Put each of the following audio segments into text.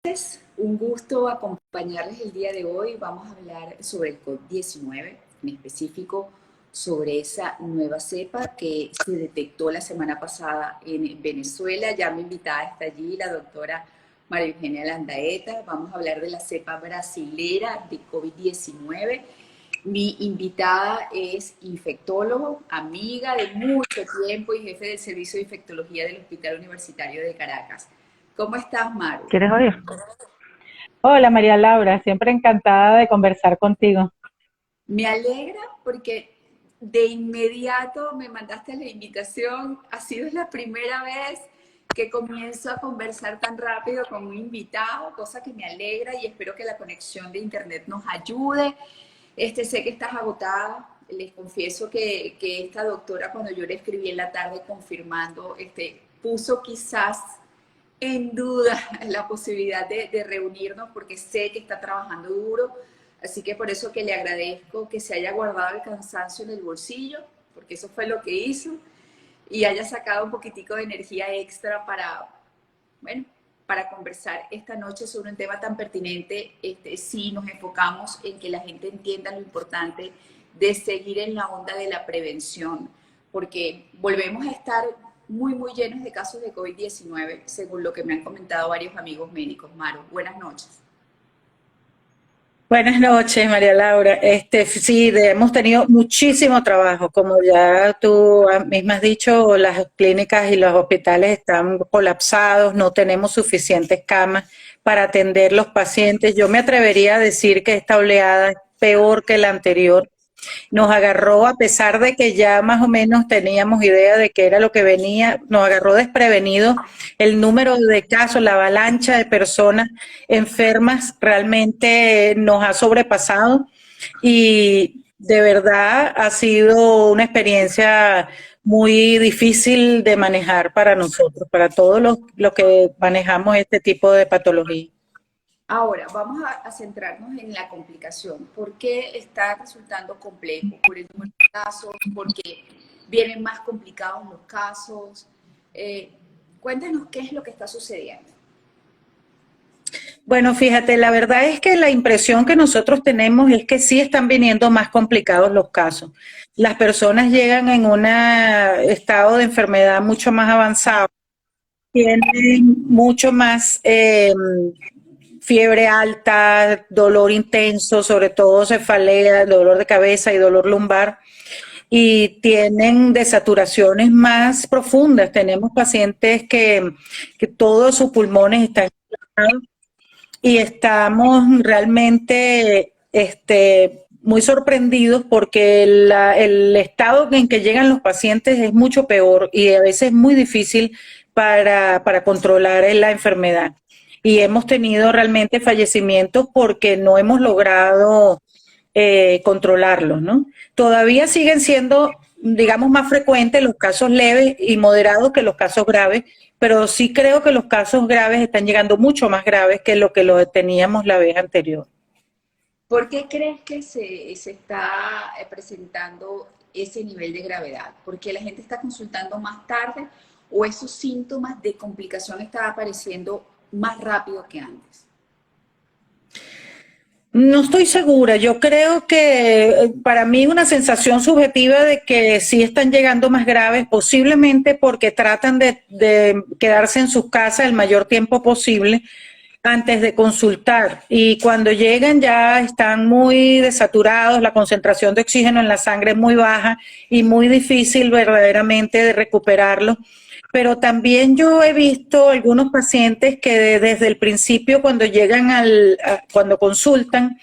Un gusto acompañarles el día de hoy. Vamos a hablar sobre el COVID-19, en específico sobre esa nueva cepa que se detectó la semana pasada en Venezuela. Ya mi invitada está allí, la doctora María Eugenia Landaeta. Vamos a hablar de la cepa brasilera de COVID-19. Mi invitada es infectólogo, amiga de mucho tiempo y jefe del Servicio de Infectología del Hospital Universitario de Caracas. ¿Cómo estás, Maru? ¿Quieres oír? Hola María Laura, siempre encantada de conversar contigo. Me alegra porque de inmediato me mandaste la invitación. Ha sido la primera vez que comienzo a conversar tan rápido con un invitado, cosa que me alegra y espero que la conexión de internet nos ayude. Sé que estás agotada. Les confieso que esta doctora, cuando yo le escribí en la tarde confirmando, puso quizás en duda la posibilidad de reunirnos porque sé que está trabajando duro, así que por eso que le agradezco que se haya guardado el cansancio en el bolsillo, porque eso fue lo que hizo, y haya sacado un poquitico de energía extra para, bueno, para conversar esta noche sobre un tema tan pertinente. Sí nos enfocamos en que la gente entienda lo importante de seguir en la onda de la prevención, porque volvemos a estar muy llenos de casos de COVID-19, según lo que me han comentado varios amigos médicos. Maru, buenas noches. Buenas noches, María Laura. Sí, hemos tenido muchísimo trabajo. Como ya tú misma has dicho, las clínicas y los hospitales están colapsados, no tenemos suficientes camas para atender los pacientes. Yo me atrevería a decir que esta oleada es peor que la anterior. Nos agarró, a pesar de que ya más o menos teníamos idea de qué era lo que venía, nos agarró desprevenido el número de casos, la avalancha de personas enfermas realmente nos ha sobrepasado y de verdad ha sido una experiencia muy difícil de manejar para nosotros, para todos los que manejamos este tipo de patología. Ahora, vamos a centrarnos en la complicación. ¿Por qué está resultando complejo? ¿Por el número de casos? ¿Porque vienen más complicados los casos? Cuéntanos qué es lo que está sucediendo. Bueno, fíjate, la verdad es que la impresión que nosotros tenemos es que sí están viniendo más complicados los casos. Las personas llegan en un estado de enfermedad mucho más avanzado, tienen mucho más fiebre alta, dolor intenso, sobre todo cefalea, dolor de cabeza y dolor lumbar, y tienen desaturaciones más profundas. Tenemos pacientes que todos sus pulmones están inflamados y estamos realmente muy sorprendidos porque el estado en que llegan los pacientes es mucho peor y a veces es muy difícil para controlar la enfermedad. Y hemos tenido realmente fallecimientos porque no hemos logrado controlarlos, ¿no? Todavía siguen siendo, digamos, más frecuentes los casos leves y moderados que los casos graves, pero sí creo que los casos graves están llegando mucho más graves que lo teníamos la vez anterior. ¿Por qué crees que se está presentando ese nivel de gravedad? ¿Porque la gente está consultando más tarde o esos síntomas de complicación están apareciendo más rápido que antes? No estoy segura, yo creo que para mí una sensación subjetiva de que sí están llegando más graves, posiblemente porque tratan de quedarse en sus casas el mayor tiempo posible antes de consultar, y cuando llegan ya están muy desaturados, la concentración de oxígeno en la sangre es muy baja y muy difícil verdaderamente de recuperarlo. Pero también yo he visto algunos pacientes que desde el principio, cuando llegan cuando consultan,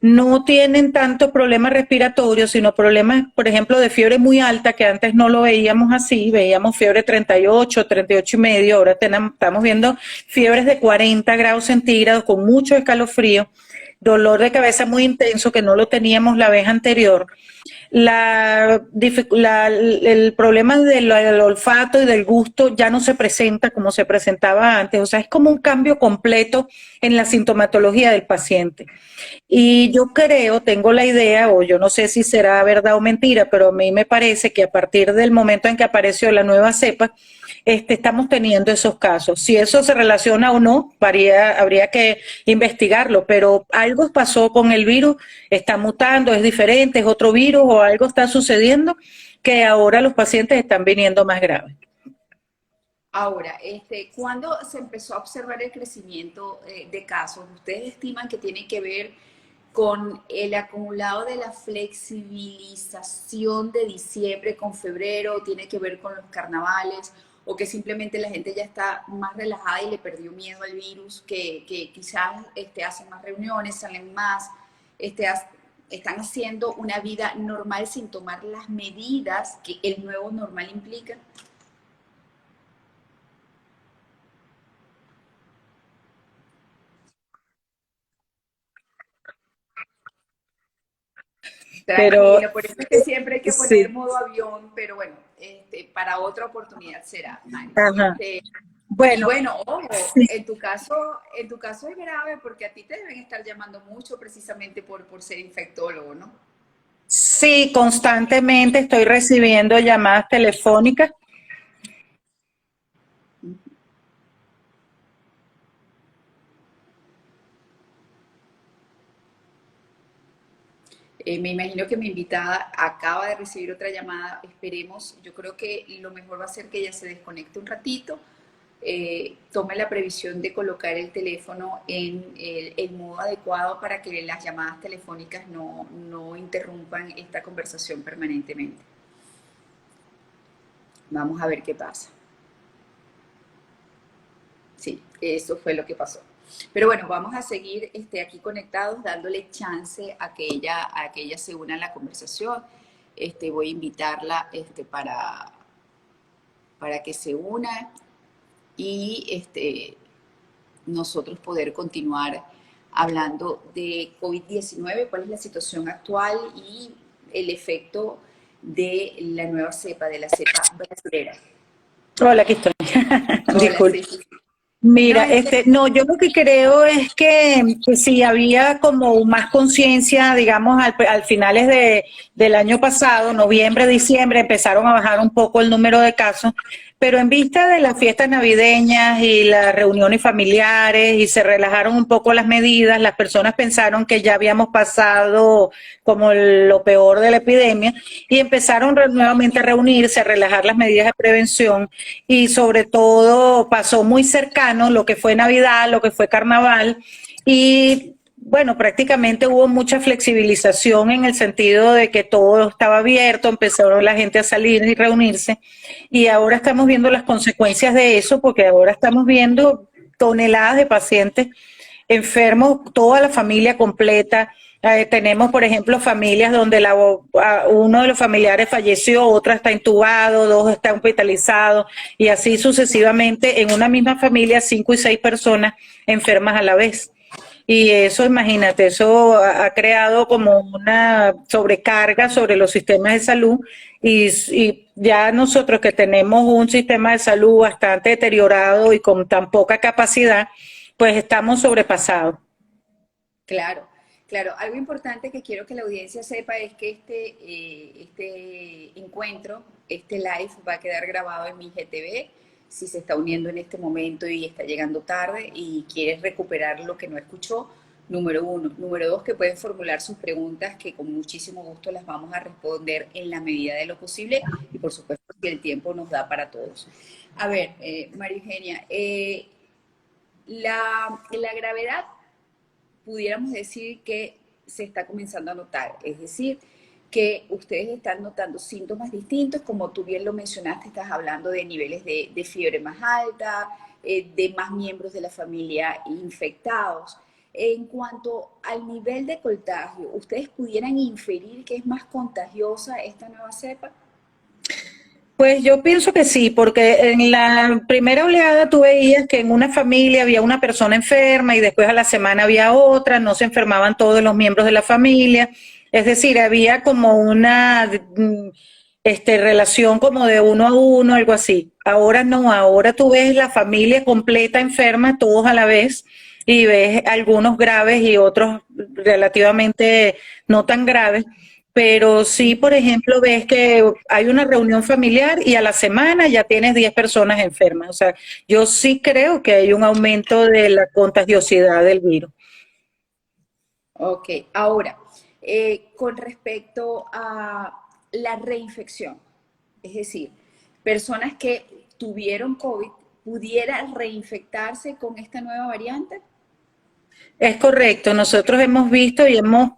no tienen tantos problemas respiratorios, sino problemas, por ejemplo, de fiebre muy alta, que antes no lo veíamos así, veíamos fiebre 38, 38 y medio, ahora estamos viendo fiebres de 40 grados centígrados con mucho escalofrío, dolor de cabeza muy intenso que no lo teníamos la vez anterior. el problema del olfato y del gusto ya no se presenta como se presentaba antes. O sea, es como un cambio completo en la sintomatología del paciente. Y yo creo, tengo la idea, o yo no sé si será verdad o mentira, pero a mí me parece que a partir del momento en que apareció la nueva cepa, estamos teniendo esos casos. Si eso se relaciona o no, habría que investigarlo, pero algo pasó con el virus, está mutando, es diferente, es otro virus o algo está sucediendo que ahora los pacientes están viniendo más graves. Ahora, ¿cuándo se empezó a observar el crecimiento de casos? ¿Ustedes estiman que tiene que ver con el acumulado de la flexibilización de diciembre con febrero? ¿Tiene que ver con los carnavales? ¿O que simplemente la gente ya está más relajada y le perdió miedo al virus, que quizás hacen más reuniones, salen más, están haciendo una vida normal sin tomar las medidas que el nuevo normal implica? Pero Tranquilo, por eso es que siempre hay que poner sí, modo avión, pero bueno, para otra oportunidad será, Mari. ajá. Y Bueno, bueno, ojo, sí, en tu caso es grave porque a ti te deben estar llamando mucho precisamente por ser infectólogo, ¿no? sí, constantemente estoy recibiendo llamadas telefónicas. Me imagino que mi invitada acaba de recibir otra llamada. Esperemos, yo creo que lo mejor va a ser que ella se desconecte un ratito, tome la previsión de colocar el teléfono en el modo adecuado para que las llamadas telefónicas no interrumpan esta conversación permanentemente. Vamos a ver qué pasa. Sí, eso fue lo que pasó. Pero bueno, vamos a seguir aquí conectados, dándole chance a que ella se una a la conversación. Voy a invitarla para que se una y nosotros poder continuar hablando de COVID-19, cuál es la situación actual y el efecto de la nueva cepa, de la cepa brasileña. Hola, aquí estoy. Hola, Disculpe. sí, sí, sí. No, Mira, no, yo lo que creo es que si había como más conciencia, digamos, al finales del año pasado, noviembre, diciembre, empezaron a bajar un poco el número de casos, pero en vista de las fiestas navideñas y las reuniones familiares y se relajaron un poco las medidas, las personas pensaron que ya habíamos pasado como lo peor de la epidemia y empezaron nuevamente a reunirse, a relajar las medidas de prevención y sobre todo pasó muy cercano lo que fue Navidad, lo que fue Carnaval y bueno, prácticamente hubo mucha flexibilización en el sentido de que todo estaba abierto, empezó la gente a salir y reunirse y ahora estamos viendo las consecuencias de eso porque ahora estamos viendo toneladas de pacientes enfermos, toda la familia completa. Tenemos, por ejemplo, familias donde uno de los familiares falleció, otra está intubado, dos están hospitalizados y así sucesivamente en una misma familia, 5 y 6 personas enfermas a la vez. Y eso, imagínate, eso ha creado como una sobrecarga sobre los sistemas de salud y ya nosotros que tenemos un sistema de salud bastante deteriorado y con tan poca capacidad, pues estamos sobrepasados. claro, claro. Algo importante que quiero que la audiencia sepa es que este encuentro, este live va a quedar grabado en mi IGTV. Si se está uniendo en este momento y está llegando tarde y quiere recuperar lo que no escuchó, número uno. Número dos, que pueden formular sus preguntas que con muchísimo gusto las vamos a responder en la medida de lo posible y por supuesto que el tiempo nos da para todos. A ver, María Eugenia, la gravedad pudiéramos decir que se está comenzando a notar, es decir, que ustedes están notando síntomas distintos, como tú bien lo mencionaste, estás hablando de niveles de fiebre más alta, de más miembros de la familia infectados. En cuanto al nivel de contagio, ¿ustedes pudieran inferir que es más contagiosa esta nueva cepa? Pues yo pienso que sí, porque en la primera oleada tú veías que en una familia había una persona enferma y después a la semana había otra, no se enfermaban todos los miembros de la familia. Es decir, había como una relación como de 1 a 1, algo así. Ahora no, ahora tú ves la familia completa enferma, todos a la vez, y ves algunos graves y otros relativamente no tan graves. Pero sí, por ejemplo, ves que hay una reunión familiar y a la semana ya tienes 10 personas enfermas. O sea, yo sí creo que hay un aumento de la contagiosidad del virus. Ok, ahora, con respecto a la reinfección, es decir, personas que tuvieron COVID, ¿pudieran reinfectarse con esta nueva variante? Es correcto, nosotros hemos visto y hemos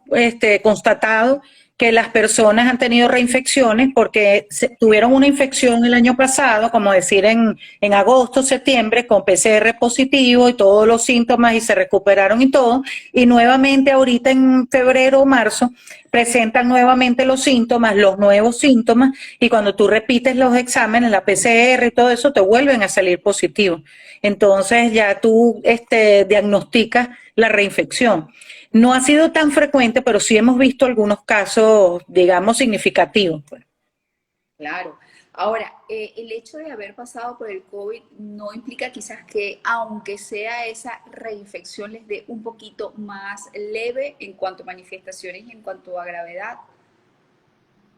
constatado que las personas han tenido reinfecciones porque tuvieron una infección el año pasado, como decir en agosto, septiembre, con PCR positivo y todos los síntomas y se recuperaron y todo, y nuevamente ahorita en febrero o marzo presentan nuevamente los síntomas, los nuevos síntomas, y cuando tú repites los exámenes, la PCR y todo eso, te vuelven a salir positivos. Entonces ya tú diagnosticas la reinfección. No ha sido tan frecuente, pero sí hemos visto algunos casos, digamos, significativos, pues. Claro. Ahora, el hecho de haber pasado por el COVID no implica quizás que, aunque sea esa reinfección, les dé un poquito más leve en cuanto a manifestaciones y en cuanto a gravedad.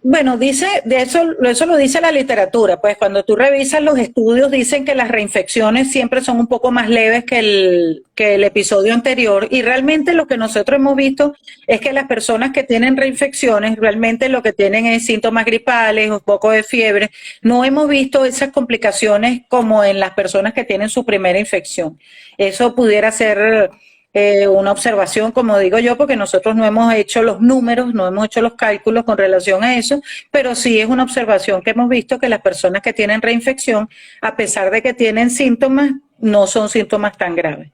Bueno, eso lo dice la literatura, pues cuando tú revisas los estudios dicen que las reinfecciones siempre son un poco más leves que el episodio anterior, y realmente lo que nosotros hemos visto es que las personas que tienen reinfecciones realmente lo que tienen es síntomas gripales, un poco de fiebre. No hemos visto esas complicaciones como en las personas que tienen su primera infección. Eso pudiera ser una observación, como digo yo, porque nosotros no hemos hecho los números, no hemos hecho los cálculos con relación a eso, pero sí es una observación que hemos visto que las personas que tienen reinfección, a pesar de que tienen síntomas, no son síntomas tan graves.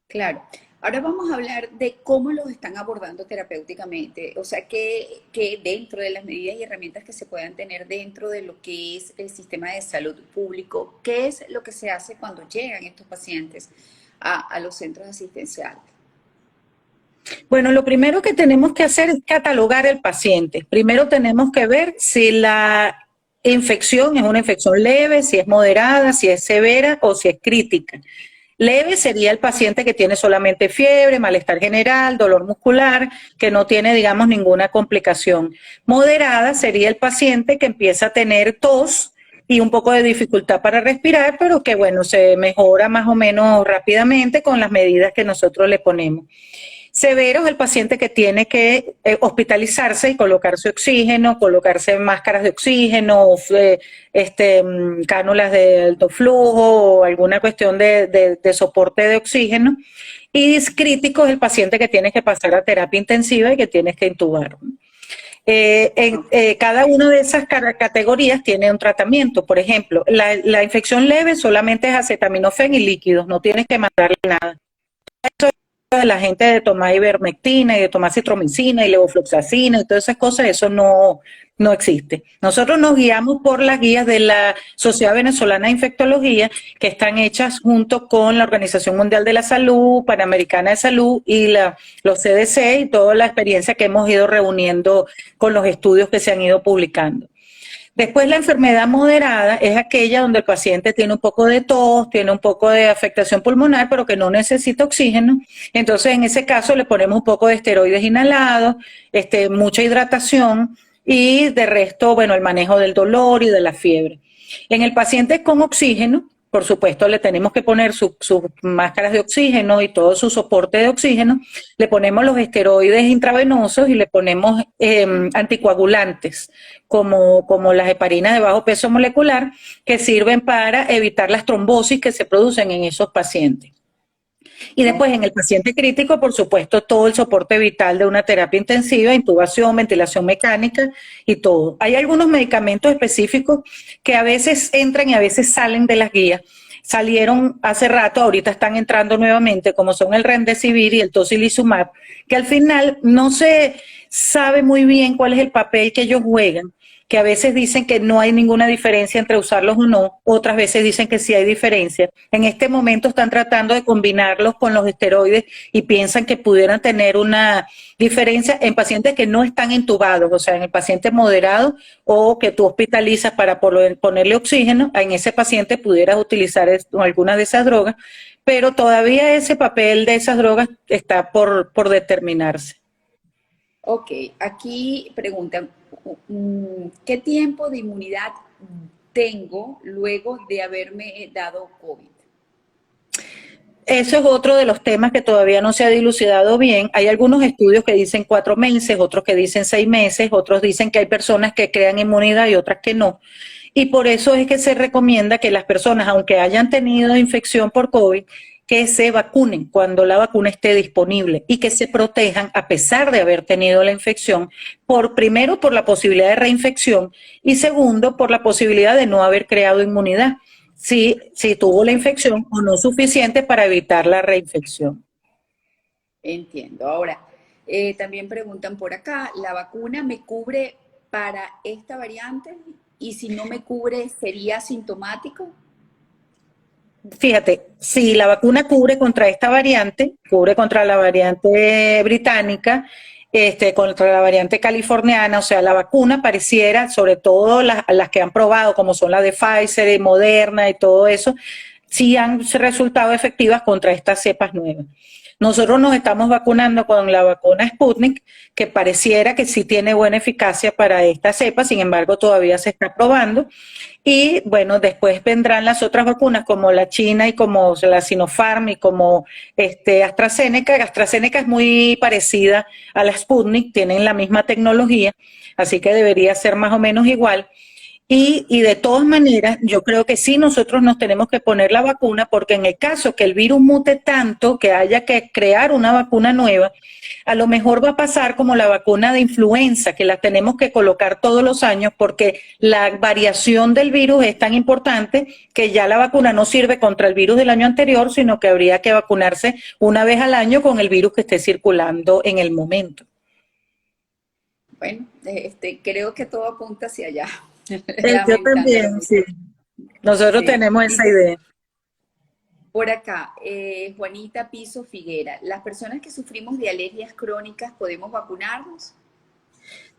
Claro. Ahora vamos a hablar de cómo los están abordando terapéuticamente, o sea, que dentro de las medidas y herramientas que se puedan tener dentro de lo que es el sistema de salud público, ¿qué es lo que se hace cuando llegan estos pacientes a los centros asistenciales? Bueno, lo primero que tenemos que hacer es catalogar el paciente. Primero tenemos que ver si la infección es una infección leve, si es moderada, si es severa o si es crítica. Leve sería el paciente que tiene solamente fiebre, malestar general, dolor muscular, que no tiene, digamos, ninguna complicación. Moderada sería el paciente que empieza a tener tos y un poco de dificultad para respirar, pero que, bueno, se mejora más o menos rápidamente con las medidas que nosotros le ponemos. Severo es el paciente que tiene que hospitalizarse y colocarse oxígeno, colocarse máscaras de oxígeno, cánulas de alto flujo o alguna cuestión de soporte de oxígeno. Y crítico es el paciente que tiene que pasar a terapia intensiva y que tienes que intubar. Cada una de esas categorías tiene un tratamiento. Por ejemplo, la infección leve solamente es acetaminofén y líquidos, no tienes que mandarle nada. De la gente de tomar ivermectina y de tomar citromicina y levofloxacina y todas esas cosas, eso no existe. Nosotros nos guiamos por las guías de la Sociedad Venezolana de Infectología, que están hechas junto con la Organización Mundial de la Salud, Panamericana de Salud y los CDC, y toda la experiencia que hemos ido reuniendo con los estudios que se han ido publicando. Después, la enfermedad moderada es aquella donde el paciente tiene un poco de tos, tiene un poco de afectación pulmonar, pero que no necesita oxígeno. Entonces, en ese caso, le ponemos un poco de esteroides inhalados, mucha hidratación y de resto, bueno, el manejo del dolor y de la fiebre. En el paciente con oxígeno, por supuesto, le tenemos que poner sus máscaras de oxígeno y todo su soporte de oxígeno. Le ponemos los esteroides intravenosos y le ponemos anticoagulantes, como las heparinas de bajo peso molecular, que sirven para evitar las trombosis que se producen en esos pacientes. Y después, en el paciente crítico, por supuesto, todo el soporte vital de una terapia intensiva, intubación, ventilación mecánica y todo. Hay algunos medicamentos específicos que a veces entran y a veces salen de las guías. Salieron hace rato, ahorita están entrando nuevamente, como son el Remdesivir y el Tocilizumab, que al final no se sabe muy bien cuál es el papel que ellos juegan, que a veces dicen que no hay ninguna diferencia entre usarlos o no, otras veces dicen que sí hay diferencia. En este momento están tratando de combinarlos con los esteroides y piensan que pudieran tener una diferencia en pacientes que no están intubados, o sea, en el paciente moderado o que tú hospitalizas para ponerle oxígeno, en ese paciente pudieras utilizar algunas de esas drogas, pero todavía ese papel de esas drogas está por determinarse. Ok, aquí preguntan, ¿qué tiempo de inmunidad tengo luego de haberme dado COVID? Eso es otro de los temas que todavía no se ha dilucidado bien. Hay algunos estudios que dicen 4 meses, otros que dicen 6 meses, otros dicen que hay personas que crean inmunidad y otras que no. Y por eso es que se recomienda que las personas, aunque hayan tenido infección por COVID, que se vacunen cuando la vacuna esté disponible y que se protejan a pesar de haber tenido la infección, primero por la posibilidad de reinfección y segundo por la posibilidad de no haber creado inmunidad. Si tuvo la infección o no suficiente para evitar la reinfección. Entiendo. Ahora, también preguntan por acá, ¿la vacuna me cubre para esta variante? Y si no me cubre, ¿sería asintomático? Fíjate, si la vacuna cubre contra esta variante, cubre contra la variante británica, contra la variante californiana, o sea, la vacuna pareciera, sobre todo las que han probado, como son las de Pfizer y Moderna y todo eso, sí han resultado efectivas contra estas cepas nuevas. Nosotros nos estamos vacunando con la vacuna Sputnik, que pareciera que sí tiene buena eficacia para esta cepa, sin embargo todavía se está probando. Y bueno, después vendrán las otras vacunas como la China y como la Sinopharm y como AstraZeneca. AstraZeneca es muy parecida a la Sputnik, tienen la misma tecnología, así que debería ser más o menos igual. Y de todas maneras, yo creo que sí nosotros nos tenemos que poner la vacuna porque en el caso que el virus mute tanto, que haya que crear una vacuna nueva, a lo mejor va a pasar como la vacuna de influenza, que la tenemos que colocar todos los años porque la variación del virus es tan importante que ya la vacuna no sirve contra el virus del año anterior, sino que habría que vacunarse una vez al año con el virus que esté circulando en el momento. Bueno, creo que todo apunta hacia allá. Yo también, sí. Nosotros tenemos esa idea. Por acá, Juanita Piso Figuera, ¿las personas que sufrimos de alergias crónicas podemos vacunarnos?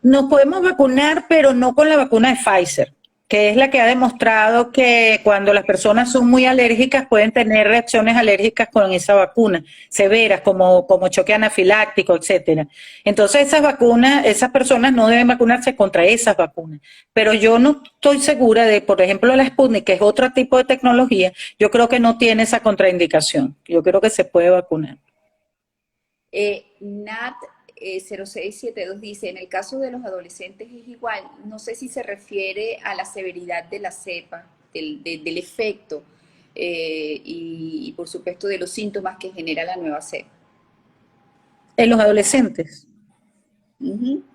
Nos podemos vacunar, pero no con la vacuna de Pfizer, que es la que ha demostrado que cuando las personas son muy alérgicas pueden tener reacciones alérgicas con esa vacuna, severas como choque anafiláctico, etcétera. Entonces esas vacunas, esas personas no deben vacunarse contra esas vacunas. Pero yo no estoy segura de, por ejemplo, la Sputnik, que es otro tipo de tecnología, yo creo que no tiene esa contraindicación. Yo creo que se puede vacunar. Nat 0672 dice, en el caso de los adolescentes es igual, no sé si se refiere a la severidad de la cepa, del efecto y por supuesto de los síntomas que genera la nueva cepa. ¿En los adolescentes?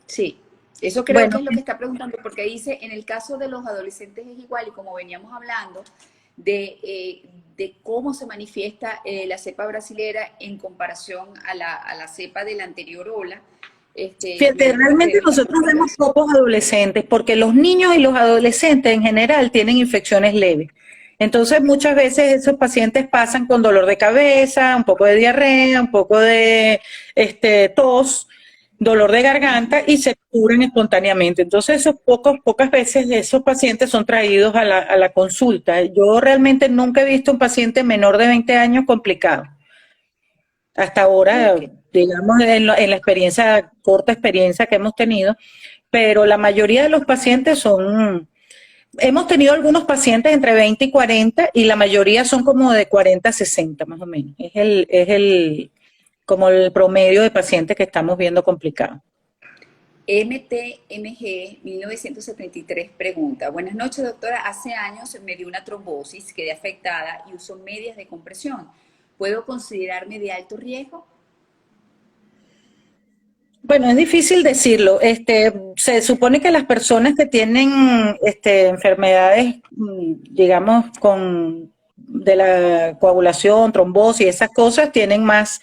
Sí, eso creo que es lo que está preguntando, porque dice, en el caso de los adolescentes es igual, y como veníamos hablando de cómo se manifiesta la cepa brasilera en comparación a la cepa de la anterior ola. Fíjate, realmente nosotros vemos pocos adolescentes, porque los niños y los adolescentes en general tienen infecciones leves. Entonces muchas veces esos pacientes pasan con dolor de cabeza, un poco de diarrea, un poco de tos, dolor de garganta y se curan espontáneamente. Entonces pocas veces esos pacientes son traídos a la consulta. Yo realmente nunca he visto un paciente menor de 20 años complicado. Hasta ahora, digamos, en la experiencia, corta experiencia que hemos tenido, pero la mayoría de los pacientes hemos tenido algunos pacientes entre 20 y 40 y la mayoría son como de 40 a 60 más o menos. Es como el promedio de pacientes que estamos viendo complicado. MTMG 1973 pregunta, buenas noches doctora, hace años me dio una trombosis, quedé afectada y uso medias de compresión. ¿Puedo considerarme de alto riesgo? Bueno, es difícil decirlo. Se supone que las personas que tienen enfermedades, digamos, de la coagulación, trombosis, esas cosas, tienen más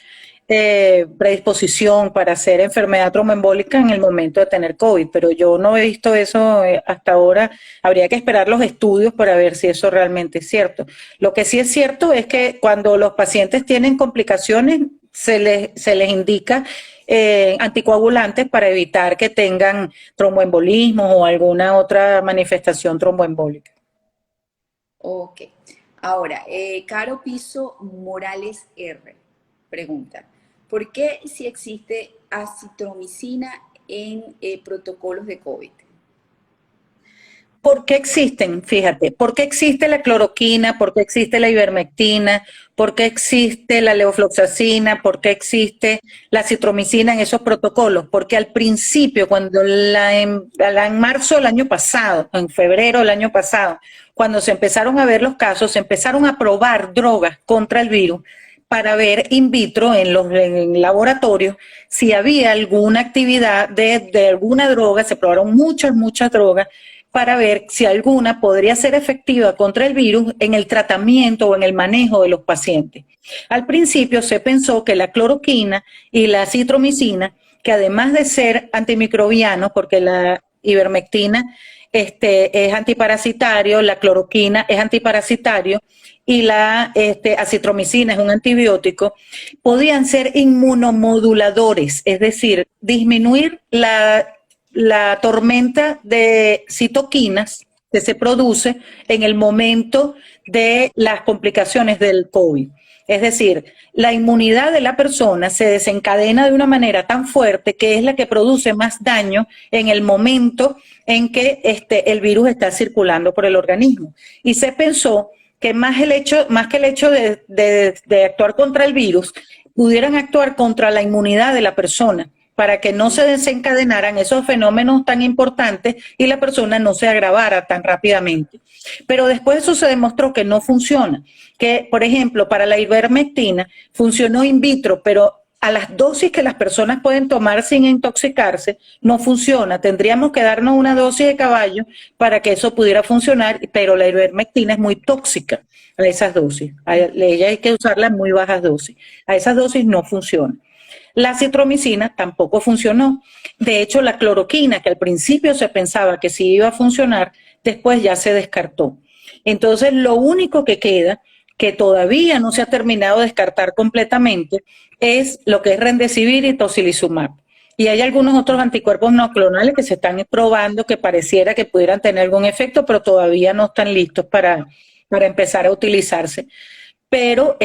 predisposición para hacer enfermedad tromboembólica en el momento de tener COVID, pero yo no he visto eso hasta ahora. Habría que esperar los estudios para ver si eso realmente es cierto. Lo que sí es cierto es que cuando los pacientes tienen complicaciones, se les indica anticoagulantes para evitar que tengan tromboembolismo o alguna otra manifestación tromboembólica. Ok. Ahora, Caro Piso Morales R. pregunta, ¿por qué si existe acitromicina en protocolos de COVID? ¿Por qué existen? Fíjate, ¿por qué existe la cloroquina? ¿Por qué existe la ivermectina? ¿Por qué existe la levofloxacina? ¿Por qué existe la acitromicina en esos protocolos? Porque al principio, cuando en marzo del año pasado, en febrero del año pasado, cuando se empezaron a ver los casos, se empezaron a probar drogas contra el virus para ver in vitro en laboratorios si había alguna actividad de alguna droga. Se probaron muchas drogas para ver si alguna podría ser efectiva contra el virus en el tratamiento o en el manejo de los pacientes. Al principio se pensó que la cloroquina y la acitromicina, que además de ser antimicrobianos, porque la ivermectina es antiparasitario, la cloroquina es antiparasitario y la acitromicina es un antibiótico, podían ser inmunomoduladores, es decir, disminuir la tormenta de citoquinas que se produce en el momento de las complicaciones del COVID. Es decir, la inmunidad de la persona se desencadena de una manera tan fuerte que es la que produce más daño en el momento en que el virus está circulando por el organismo. Y se pensó que más que el hecho de actuar contra el virus, pudieran actuar contra la inmunidad de la persona, para que no se desencadenaran esos fenómenos tan importantes y la persona no se agravara tan rápidamente. Pero después eso se demostró que no funciona, que por ejemplo para la ivermectina funcionó in vitro, pero a las dosis que las personas pueden tomar sin intoxicarse no funciona. Tendríamos que darnos una dosis de caballo para que eso pudiera funcionar, pero la ivermectina es muy tóxica a esas dosis. A ella hay que usarla en muy bajas dosis. A esas dosis no funciona. La acitromicina tampoco funcionó. De hecho, la cloroquina, que al principio se pensaba que sí iba a funcionar, después ya se descartó. Entonces, lo único que queda, que todavía no se ha terminado de descartar completamente, es lo que es Remdesivir y Tocilizumab. Y hay algunos otros anticuerpos monoclonales que se están probando que pareciera que pudieran tener algún efecto, pero todavía no están listos para empezar a utilizarse. Pero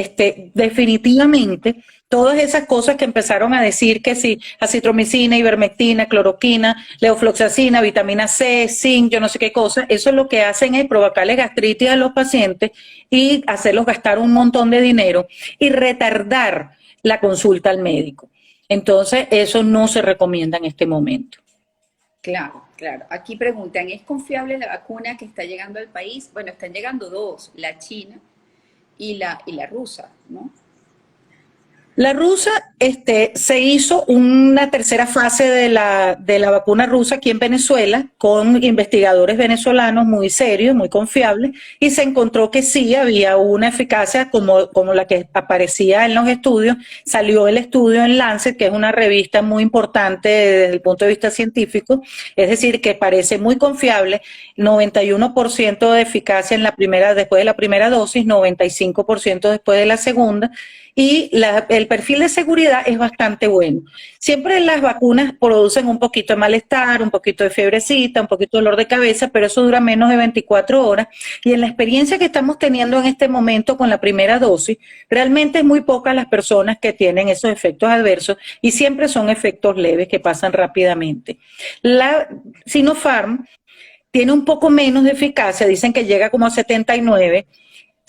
definitivamente todas esas cosas que empezaron a decir que sí, acitromicina, ivermectina, cloroquina, levofloxacina, vitamina C, zinc, yo no sé qué cosa, eso es lo que hacen es provocarle gastritis a los pacientes y hacerlos gastar un montón de dinero y retardar la consulta al médico. Entonces, eso no se recomienda en este momento. Claro, claro. Aquí preguntan, ¿es confiable la vacuna que está llegando al país? Bueno, están llegando dos, la china y la rusa, ¿no? La rusa, se hizo una tercera fase de la vacuna rusa aquí en Venezuela con investigadores venezolanos muy serios, muy confiables, y se encontró que sí había una eficacia como la que aparecía en los estudios. Salió el estudio en Lancet, que es una revista muy importante desde el punto de vista científico, es decir, que parece muy confiable, 91% de eficacia después de la primera dosis, 95% después de la segunda, y el perfil de seguridad es bastante bueno. Siempre las vacunas producen un poquito de malestar, un poquito de fiebrecita, un poquito de dolor de cabeza, pero eso dura menos de 24 horas. Y en la experiencia que estamos teniendo en este momento con la primera dosis, realmente es muy pocas las personas que tienen esos efectos adversos y siempre son efectos leves que pasan rápidamente. La Sinopharm tiene un poco menos de eficacia, dicen que llega como a 79%.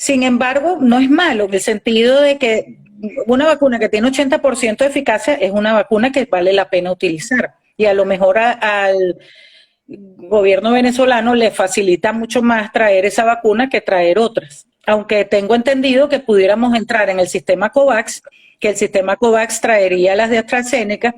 Sin embargo, no es malo, en el sentido de que una vacuna que tiene 80% de eficacia es una vacuna que vale la pena utilizar. Y a lo mejor al gobierno venezolano le facilita mucho más traer esa vacuna que traer otras. Aunque tengo entendido que pudiéramos entrar en el sistema COVAX, que el sistema COVAX traería las de AstraZeneca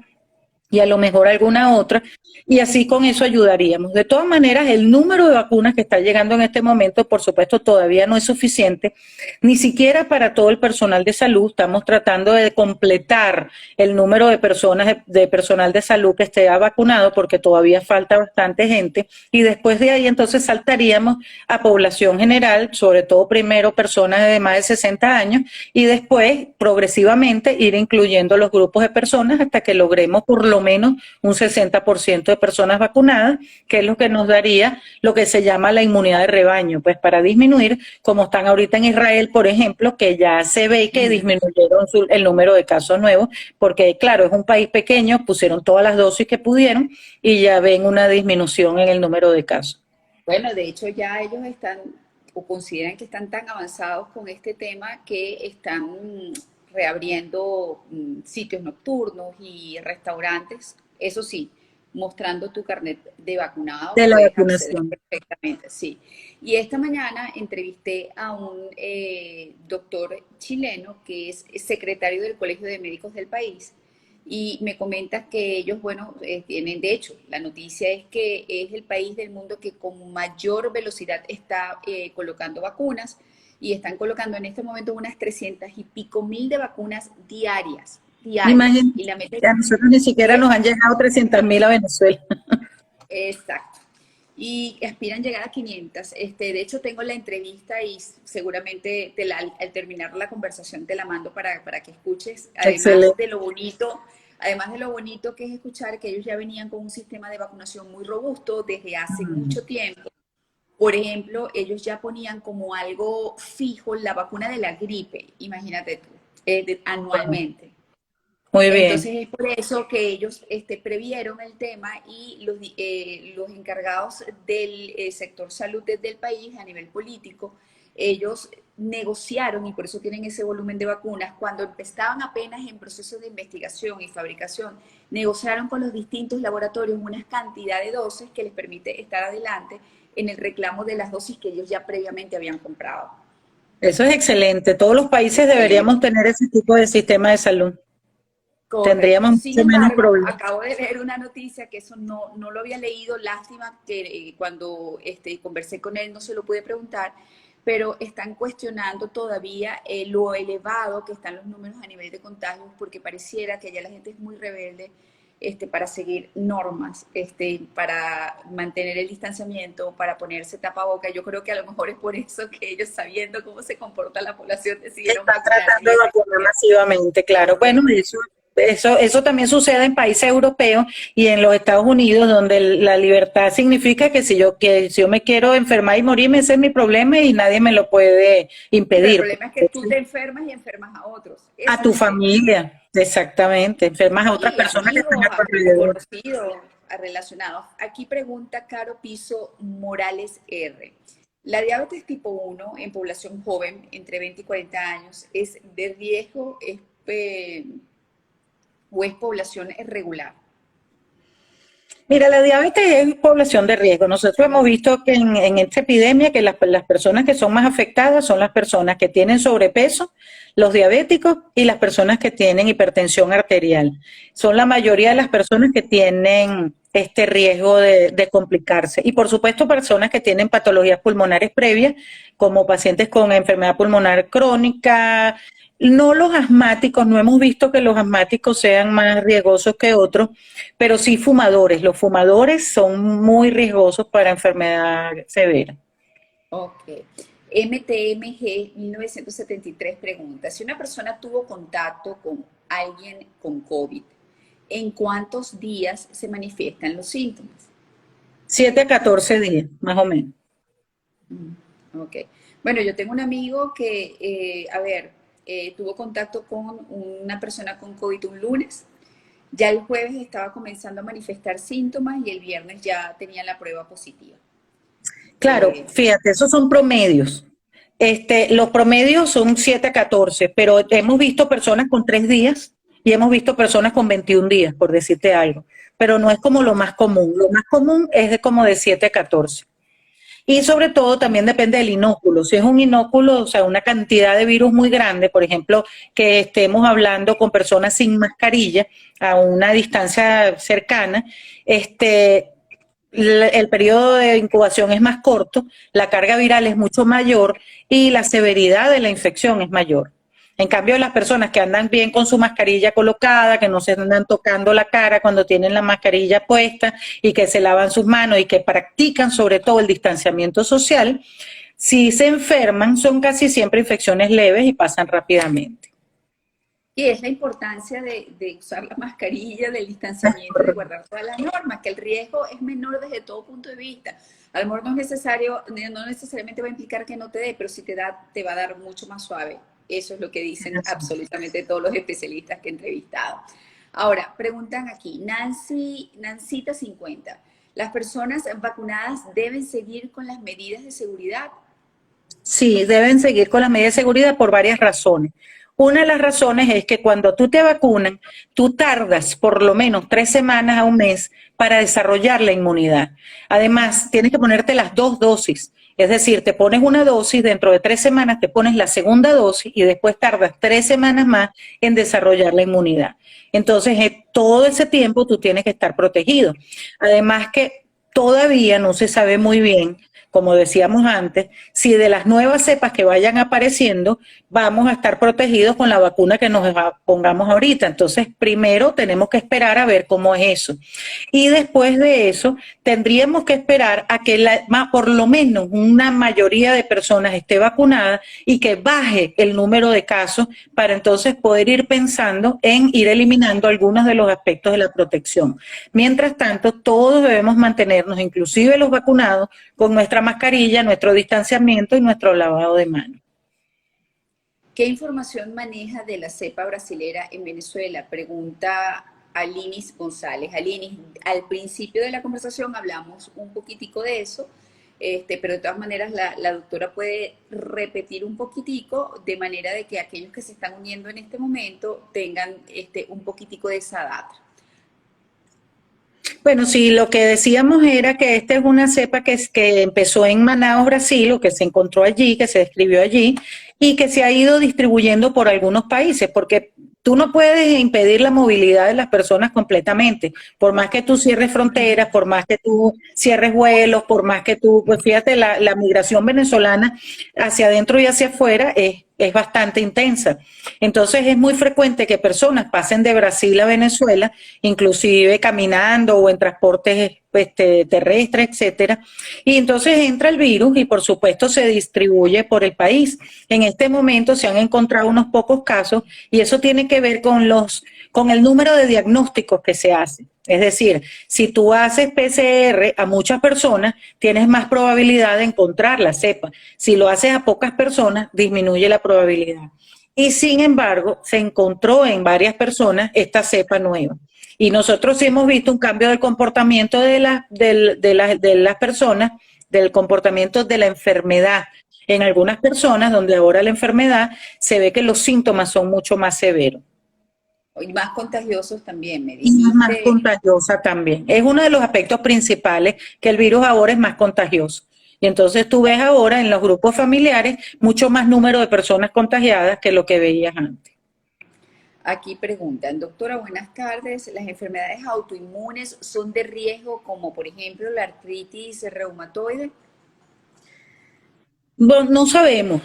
y a lo mejor alguna otra, y así con eso ayudaríamos. De todas maneras, el número de vacunas que está llegando en este momento, por supuesto, todavía no es suficiente, ni siquiera para todo el personal de salud. Estamos tratando de completar el número de personas, de personal de salud que esté vacunado, porque todavía falta bastante gente, y después de ahí entonces saltaríamos a población general, sobre todo primero personas de más de 60 años, y después progresivamente ir incluyendo los grupos de personas hasta que logremos por lo menos un 60% de personas vacunadas, que es lo que nos daría lo que se llama la inmunidad de rebaño, pues para disminuir, como están ahorita en Israel, por ejemplo, que ya se ve que disminuyeron el número de casos nuevos, porque claro, es un país pequeño, pusieron todas las dosis que pudieron y ya ven una disminución en el número de casos. Bueno, de hecho ya ellos están o consideran que están tan avanzados con este tema que están reabriendo sitios nocturnos y restaurantes, eso sí, mostrando tu carnet de vacunado, De la puedes acceder vacunación. perfectamente, sí. Y esta mañana entrevisté a un doctor chileno que es secretario del Colegio de Médicos del país y me comenta que ellos, bueno, tienen, de hecho, la noticia es que es el país del mundo que con mayor velocidad está colocando vacunas y están colocando en este momento unas 300 y pico mil de vacunas diarias, diarias. Imagínense, Y la meta a nosotros ni siquiera es, nos han llegado 300.000 a Venezuela. exacto. Y aspiran llegar a 500. De hecho, tengo la entrevista y seguramente al terminar la conversación te la mando para que escuches. Excelente. Además de lo bonito que es escuchar que ellos ya venían con un sistema de vacunación muy robusto desde hace mucho tiempo. Por ejemplo, ellos ya ponían como algo fijo la vacuna de la gripe, imagínate tú, anualmente. Muy bien. Entonces es por eso que ellos previeron el tema y los encargados del sector salud desde el país a nivel político, ellos negociaron y por eso tienen ese volumen de vacunas. Cuando estaban apenas en proceso de investigación y fabricación, negociaron con los distintos laboratorios una cantidad de dosis que les permite estar adelante en el reclamo de las dosis que ellos ya previamente habían comprado. Eso es excelente. Todos los países deberíamos tener ese tipo de sistema de salud. Correcto. Tendríamos Sin mucho menos embargo, problemas. acabo de leer una noticia que eso no lo había leído, lástima que cuando conversé con él no se lo pude preguntar, pero están cuestionando todavía lo elevado que están los números a nivel de contagios, porque pareciera que allá la gente es muy rebelde para seguir normas, para mantener el distanciamiento, para ponerse tapaboca. Yo creo que a lo mejor es por eso que ellos, sabiendo cómo se comporta la población, decidieron Están vacunar. tratando de vacunar masivamente, claro. Bueno, eso también sucede en países europeos y en los Estados Unidos, donde la libertad significa que si yo me quiero enfermar y morirme, ese es mi problema y nadie me lo puede Pero el impedir. problema es que tú te enfermas y enfermas a otros. Ese A es tu el tema. familia, exactamente. Enfermas a otras Sí, personas que están amigos, a tu alrededor. conocidos, relacionados. Aquí pregunta Caro Piso Morales R. ¿La diabetes tipo 1 en población joven entre 20 y 40 años es de riesgo o es población regular? Mira, la diabetes es población de riesgo. Nosotros hemos visto que en esta epidemia que las personas que son más afectadas son las personas que tienen sobrepeso, los diabéticos y las personas que tienen hipertensión arterial. Son la mayoría de las personas que tienen este riesgo de complicarse. Y por supuesto personas que tienen patologías pulmonares previas, como pacientes con enfermedad pulmonar crónica. No los asmáticos, no hemos visto que los asmáticos sean más riesgosos que otros, pero sí fumadores. Los fumadores son muy riesgosos para enfermedad severa. Ok. MTMG 1973 pregunta, si una persona tuvo contacto con alguien con COVID, ¿en cuántos días se manifiestan los síntomas? 7 a 14 días, más o menos. Ok. Bueno, yo tengo un amigo que, tuvo contacto con una persona con COVID un lunes. Ya el jueves estaba comenzando a manifestar síntomas y el viernes ya tenía la prueba positiva. Claro, fíjate, esos son promedios. Los promedios son 7 a 14, pero hemos visto personas con 3 días y hemos visto personas con 21 días, por decirte algo. Pero no es como lo más común. Lo más común es como de 7 a 14. Y sobre todo también depende del inóculo. Si es un inóculo, o sea, una cantidad de virus muy grande, por ejemplo, que estemos hablando con personas sin mascarilla a una distancia cercana, el periodo de incubación es más corto, la carga viral es mucho mayor y la severidad de la infección es mayor. En cambio, las personas que andan bien con su mascarilla colocada, que no se andan tocando la cara cuando tienen la mascarilla puesta y que se lavan sus manos y que practican sobre todo el distanciamiento social, si se enferman son casi siempre infecciones leves y pasan rápidamente. Y es la importancia de usar la mascarilla, del distanciamiento, de guardar todas las normas, que el riesgo es menor desde todo punto de vista. A lo mejor no es necesario, no necesariamente va a implicar que no te dé, pero si te da, te va a dar mucho más suave. Eso es lo que dicen absolutamente todos los especialistas que he entrevistado. Ahora, preguntan aquí, Nancita 50, ¿las personas vacunadas deben seguir con las medidas de seguridad? Sí, deben seguir con las medidas de seguridad por varias razones. Una de las razones es que cuando tú te vacunan, tú tardas por lo menos 3 semanas a un mes para desarrollar la inmunidad. Además, tienes que ponerte las 2 dosis. Es decir, te pones una dosis, dentro de 3 semanas te pones la segunda dosis y después tardas 3 semanas más en desarrollar la inmunidad. Entonces, todo ese tiempo tú tienes que estar protegido. Además que todavía no se sabe muy bien, como decíamos antes, si de las nuevas cepas que vayan apareciendo vamos a estar protegidos con la vacuna que nos pongamos ahorita. Entonces, primero tenemos que esperar a ver cómo es eso. Y después de eso, tendríamos que esperar a que por lo menos una mayoría de personas esté vacunada y que baje el número de casos para entonces poder ir pensando en ir eliminando algunos de los aspectos de la protección. Mientras tanto, todos debemos mantenernos, inclusive los vacunados, con nuestra mascarilla, nuestro distanciamiento y nuestro lavado de manos. ¿Qué información maneja de la cepa brasilera en Venezuela? Pregunta Alinis González. Alinis, al principio de la conversación hablamos un poquitico de eso, pero de todas maneras la doctora puede repetir un poquitico de manera de que aquellos que se están uniendo en este momento tengan un poquitico de esa data. Bueno, sí, lo que decíamos era que esta es una cepa que empezó en Manaus, Brasil, o que se encontró allí, que se describió allí, y que se ha ido distribuyendo por algunos países, porque tú no puedes impedir la movilidad de las personas completamente, por más que tú cierres fronteras, por más que tú cierres vuelos, por más que tú, pues fíjate, la migración venezolana hacia adentro y hacia afuera es bastante intensa. Entonces es muy frecuente que personas pasen de Brasil a Venezuela, inclusive caminando o en transportes terrestres, etcétera. Y entonces entra el virus y por supuesto se distribuye por el país. En este momento se han encontrado unos pocos casos y eso tiene que ver con el número de diagnósticos que se hacen. Es decir, si tú haces PCR a muchas personas, tienes más probabilidad de encontrar la cepa. Si lo haces a pocas personas, disminuye la probabilidad. Y sin embargo, se encontró en varias personas esta cepa nueva. Y nosotros sí hemos visto un cambio del comportamiento de las personas, del comportamiento de la enfermedad. En algunas personas donde ahora la enfermedad se ve que los síntomas son mucho más severos. Y más contagiosos también, me dijiste. Y más contagiosa también. Es uno de los aspectos principales, que el virus ahora es más contagioso. Y entonces tú ves ahora en los grupos familiares mucho más número de personas contagiadas que lo que veías antes. Aquí preguntan, doctora, buenas tardes. ¿Las enfermedades autoinmunes son de riesgo como por ejemplo la artritis reumatoide? Bueno, no sabemos.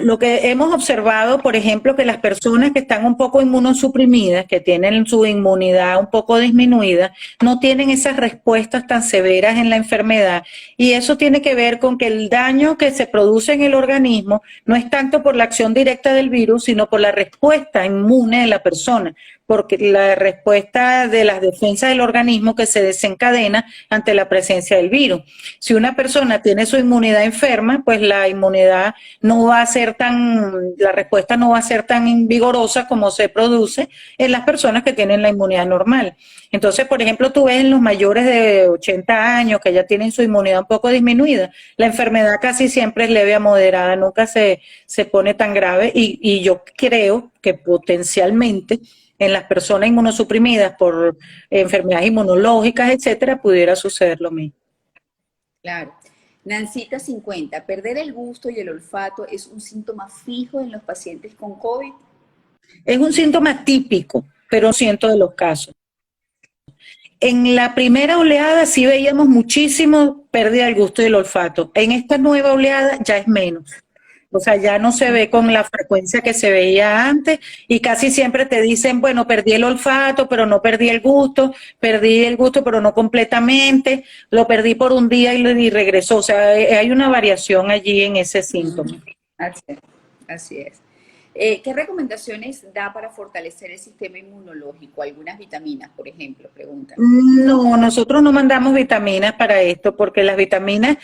Lo que hemos observado, por ejemplo, que las personas que están un poco inmunosuprimidas, que tienen su inmunidad un poco disminuida, no tienen esas respuestas tan severas en la enfermedad. Y eso tiene que ver con que el daño que se produce en el organismo no es tanto por la acción directa del virus, sino por la respuesta inmune de la persona, porque la respuesta de las defensas del organismo que se desencadena ante la presencia del virus. Si una persona tiene su inmunidad enferma, pues la inmunidad no va a ser la respuesta no va a ser tan vigorosa como se produce en las personas que tienen la inmunidad normal. Entonces, por ejemplo, tú ves en los mayores de 80 años que ya tienen su inmunidad un poco disminuida, la enfermedad casi siempre es leve a moderada, nunca se pone tan grave y yo creo que potencialmente en las personas inmunosuprimidas por enfermedades inmunológicas, etcétera, pudiera suceder lo mismo. Claro. Nancita 50, perder el gusto y el olfato es un síntoma fijo en los pacientes con COVID. Es un síntoma típico, pero ciento de los casos. En la primera oleada sí veíamos muchísimo pérdida del gusto y del olfato. En esta nueva oleada ya es menos. O sea, ya no se ve con la frecuencia que se veía antes y casi siempre te dicen, bueno, perdí el olfato, pero no perdí el gusto, pero no completamente, lo perdí por un día y regresó. O sea, hay una variación allí en ese síntoma. Así es. Así es. ¿Qué recomendaciones da para fortalecer el sistema inmunológico? Algunas vitaminas, por ejemplo, preguntan. No, nosotros no mandamos vitaminas para esto porque las vitaminas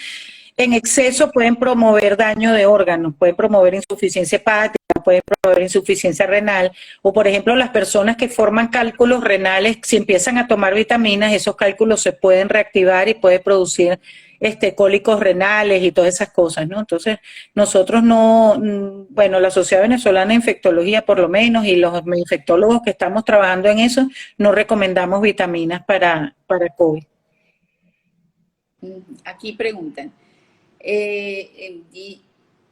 en exceso pueden promover daño de órganos, pueden promover insuficiencia hepática, pueden promover insuficiencia renal, o por ejemplo las personas que forman cálculos renales, si empiezan a tomar vitaminas, esos cálculos se pueden reactivar y puede producir cólicos renales y todas esas cosas, ¿no? Entonces, nosotros no, bueno, la Sociedad Venezolana de Infectología por lo menos y los infectólogos que estamos trabajando en eso, no recomendamos vitaminas para COVID. Aquí preguntan,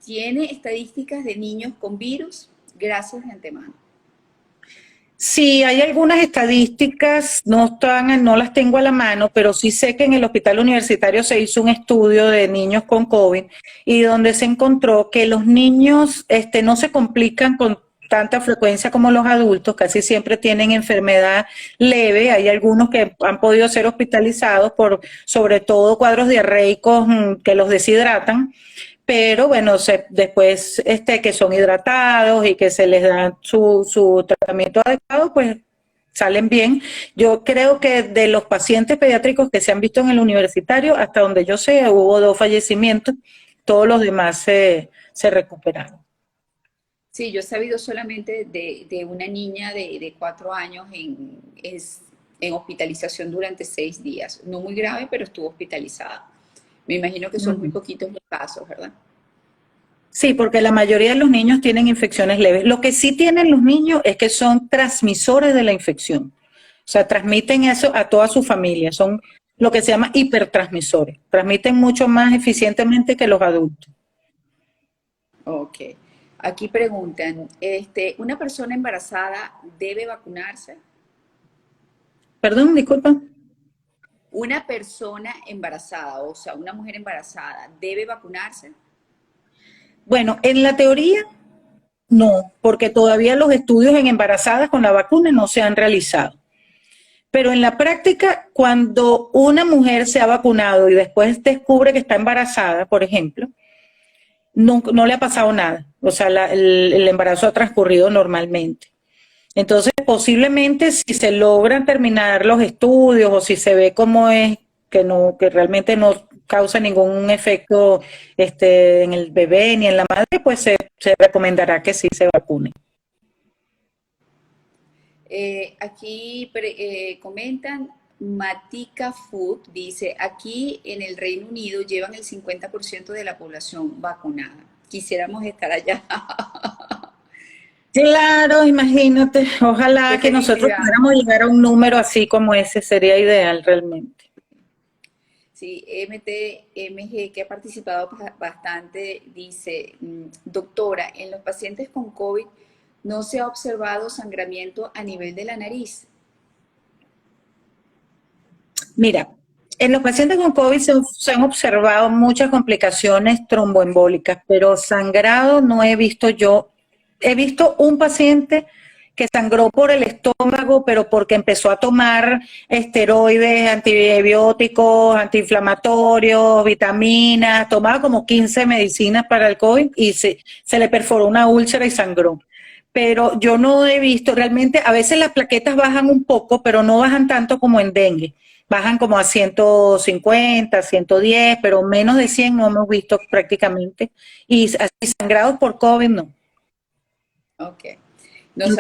¿tiene estadísticas de niños con virus? Gracias de antemano. Sí, hay algunas estadísticas, no las tengo a la mano, pero sí sé que en el hospital universitario se hizo un estudio de niños con COVID y donde se encontró que los niños no se complican con tanta frecuencia como los adultos, casi siempre tienen enfermedad leve, hay algunos que han podido ser hospitalizados por sobre todo cuadros diarreicos que los deshidratan, pero bueno, después que son hidratados y que se les da su tratamiento adecuado, pues salen bien. Yo creo que de los pacientes pediátricos que se han visto en el universitario, hasta donde yo sé, hubo 2 fallecimientos, todos los demás se recuperaron. Sí, yo he sabido solamente de una niña de 4 años en hospitalización durante 6 días. No muy grave, pero estuvo hospitalizada. Me imagino que son muy poquitos los casos, ¿verdad? Sí, porque la mayoría de los niños tienen infecciones leves. Lo que sí tienen los niños es que son transmisores de la infección. O sea, transmiten eso a toda su familia. Son lo que se llama hipertransmisores. Transmiten mucho más eficientemente que los adultos. Ok. Aquí preguntan, ¿una persona embarazada debe vacunarse? Perdón, disculpa. Una persona embarazada, o sea, una mujer embarazada, ¿debe vacunarse? Bueno, en la teoría no, porque todavía los estudios en embarazadas con la vacuna no se han realizado. Pero en la práctica, cuando una mujer se ha vacunado y después descubre que está embarazada, por ejemplo, no le ha pasado nada. O sea, el embarazo ha transcurrido normalmente. Entonces, posiblemente si se logran terminar los estudios o si se ve cómo es que realmente no causa ningún efecto en el bebé ni en la madre, pues se recomendará que sí se vacune. Aquí comentan, Matica Food dice, aquí en el Reino Unido llevan el 50% de la población vacunada. Quisiéramos estar allá. Claro, imagínate, ojalá que nosotros pudiéramos llegar a un número así como ese, sería ideal realmente. Sí, MTMG, que ha participado bastante, dice, doctora, en los pacientes con COVID no se ha observado sangramiento a nivel de la nariz. Mira, en los pacientes con COVID se han observado muchas complicaciones tromboembólicas, pero sangrado no he visto yo. He visto un paciente que sangró por el estómago, pero porque empezó a tomar esteroides, antibióticos, antiinflamatorios, vitaminas, tomaba como 15 medicinas para el COVID y se le perforó una úlcera y sangró. Pero yo no he visto, realmente a veces las plaquetas bajan un poco, pero no bajan tanto como en dengue. Bajan como a 150, 110, pero menos de 100 no hemos visto prácticamente. Y así sangrados por COVID no. Ok. Nos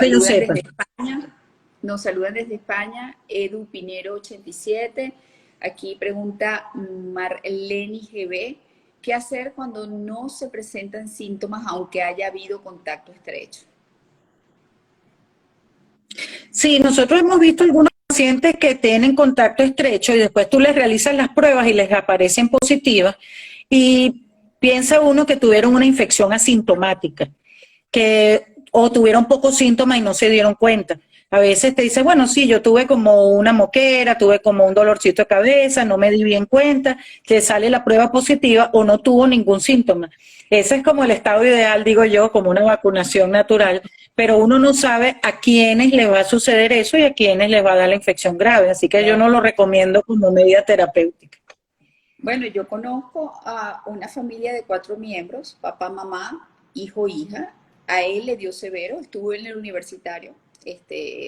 saludan desde España, Edu Pinero 87. Aquí pregunta Marleni GB, ¿qué hacer cuando no se presentan síntomas aunque haya habido contacto estrecho? Sí, nosotros hemos visto algunos pacientes que tienen contacto estrecho y después tú les realizas las pruebas y les aparecen positivas Y piensa uno que tuvieron una infección asintomática, o tuvieron pocos síntomas y no se dieron cuenta. A veces te dice, bueno, sí, yo tuve como una moquera, tuve como un dolorcito de cabeza, no me di bien cuenta, te sale la prueba positiva o no tuvo ningún síntoma. Ese es como el estado ideal, digo yo, como una vacunación natural, pero uno no sabe a quiénes les va a suceder eso y a quiénes les va a dar la infección grave, así que yo no lo recomiendo como medida terapéutica. Bueno, yo conozco a una familia de 4 miembros, papá, mamá, hijo, hija. A él le dio severo, estuvo en el universitario,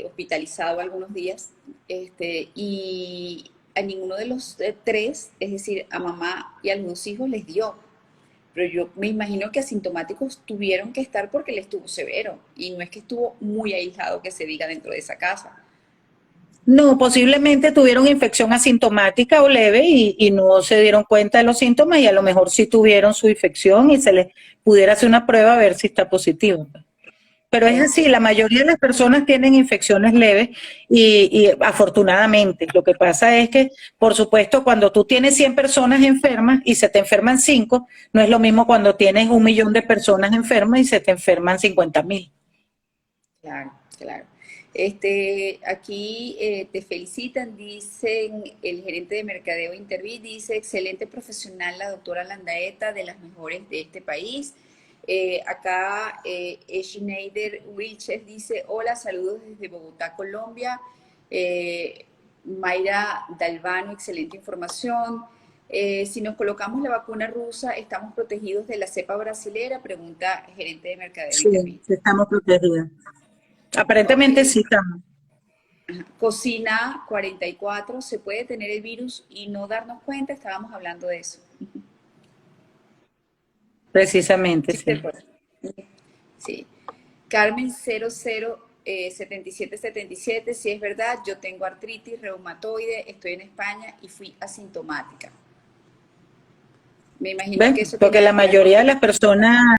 hospitalizado algunos días, y a ninguno de los tres, es decir, a mamá y a los 2 hijos les dio. Pero yo me imagino que asintomáticos tuvieron que estar porque le estuvo severo, y no es que estuvo muy aislado que se diga dentro de esa casa. No, posiblemente tuvieron infección asintomática o leve y no se dieron cuenta de los síntomas y a lo mejor sí tuvieron su infección y se les pudiera hacer una prueba a ver si está positivo. Pero es así, la mayoría de las personas tienen infecciones leves y afortunadamente. Lo que pasa es que, por supuesto, cuando tú tienes 100 personas enfermas y se te enferman 5, no es lo mismo cuando tienes 1 millón de personas enfermas y se te enferman 50.000. Claro, claro. Aquí te felicitan, dicen el gerente de mercadeo Intervi, dice, excelente profesional la doctora Landaeta, de las mejores de este país. Acá Schneider Wilches dice, hola, saludos desde Bogotá, Colombia. Mayra Dalvano, excelente información. Si nos colocamos la vacuna rusa, ¿estamos protegidos de la cepa brasilera? Pregunta gerente de mercadeo Sí, Intervi. estamos protegidos. Aparentemente Ok. sí estamos. Cocina 44, ¿se puede tener el virus y no darnos cuenta? Estábamos hablando de eso. Precisamente, Sí, se sí. puede. Sí. Carmen 007777, si es verdad, yo tengo artritis reumatoide, estoy en España y fui asintomática. Me imagino que ¿Ven? eso Porque tiene la que ver con... mayoría de las personas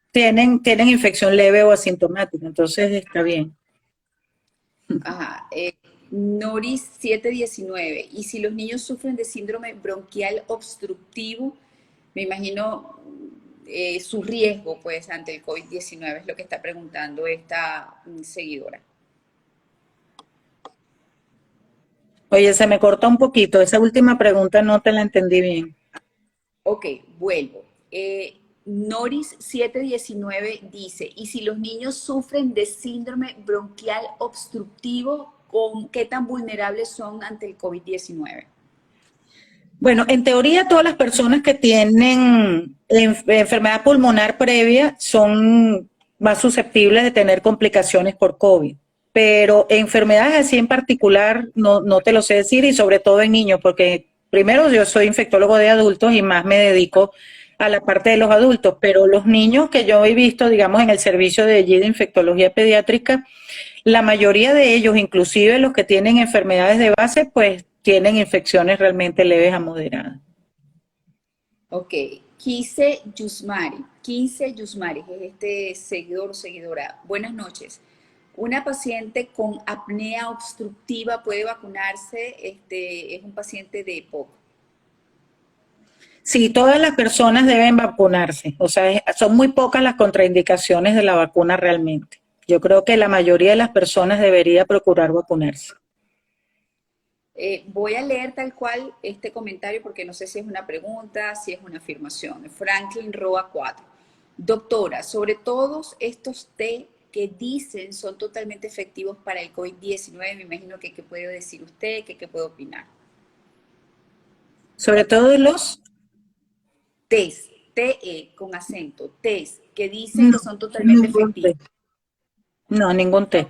tienen infección leve o asintomática, entonces está bien. Ajá. Noris 719. Y si los niños sufren de síndrome bronquial obstructivo, me imagino su riesgo, pues, ante el COVID-19 es lo que está preguntando esta seguidora. Oye, se me corta un poquito, esa última pregunta no te la entendí bien. Ok, vuelvo. Noris 719 dice, ¿y si los niños sufren de síndrome bronquial obstructivo, qué tan vulnerables son ante el COVID-19? Bueno, en teoría todas las personas que tienen enfermedad pulmonar previa son más susceptibles de tener complicaciones por COVID, pero enfermedades así en particular no te lo sé decir y sobre todo en niños, porque primero yo soy infectólogo de adultos y más me dedico a la parte de los adultos, pero los niños que yo he visto, digamos, en el servicio de allí de infectología pediátrica, la mayoría de ellos, inclusive los que tienen enfermedades de base, pues tienen infecciones realmente leves a moderadas. Ok, Quince Yusmari, es seguidor o seguidora. Buenas noches. ¿Una paciente con apnea obstructiva puede vacunarse? Es un paciente de EPOC. Sí, todas las personas deben vacunarse, o sea, son muy pocas las contraindicaciones de la vacuna realmente. Yo creo que la mayoría de las personas debería procurar vacunarse. Voy a leer tal cual este comentario porque no sé si es una pregunta, si es una afirmación. Franklin Roa 4. Doctora, sobre todos estos té que dicen son totalmente efectivos para el COVID-19, me imagino que qué puede decir usted, que qué puede opinar. Sobre todo de los... Test, TE con acento, test que dicen que No, son totalmente ningún té. efectivos. No, ningún té.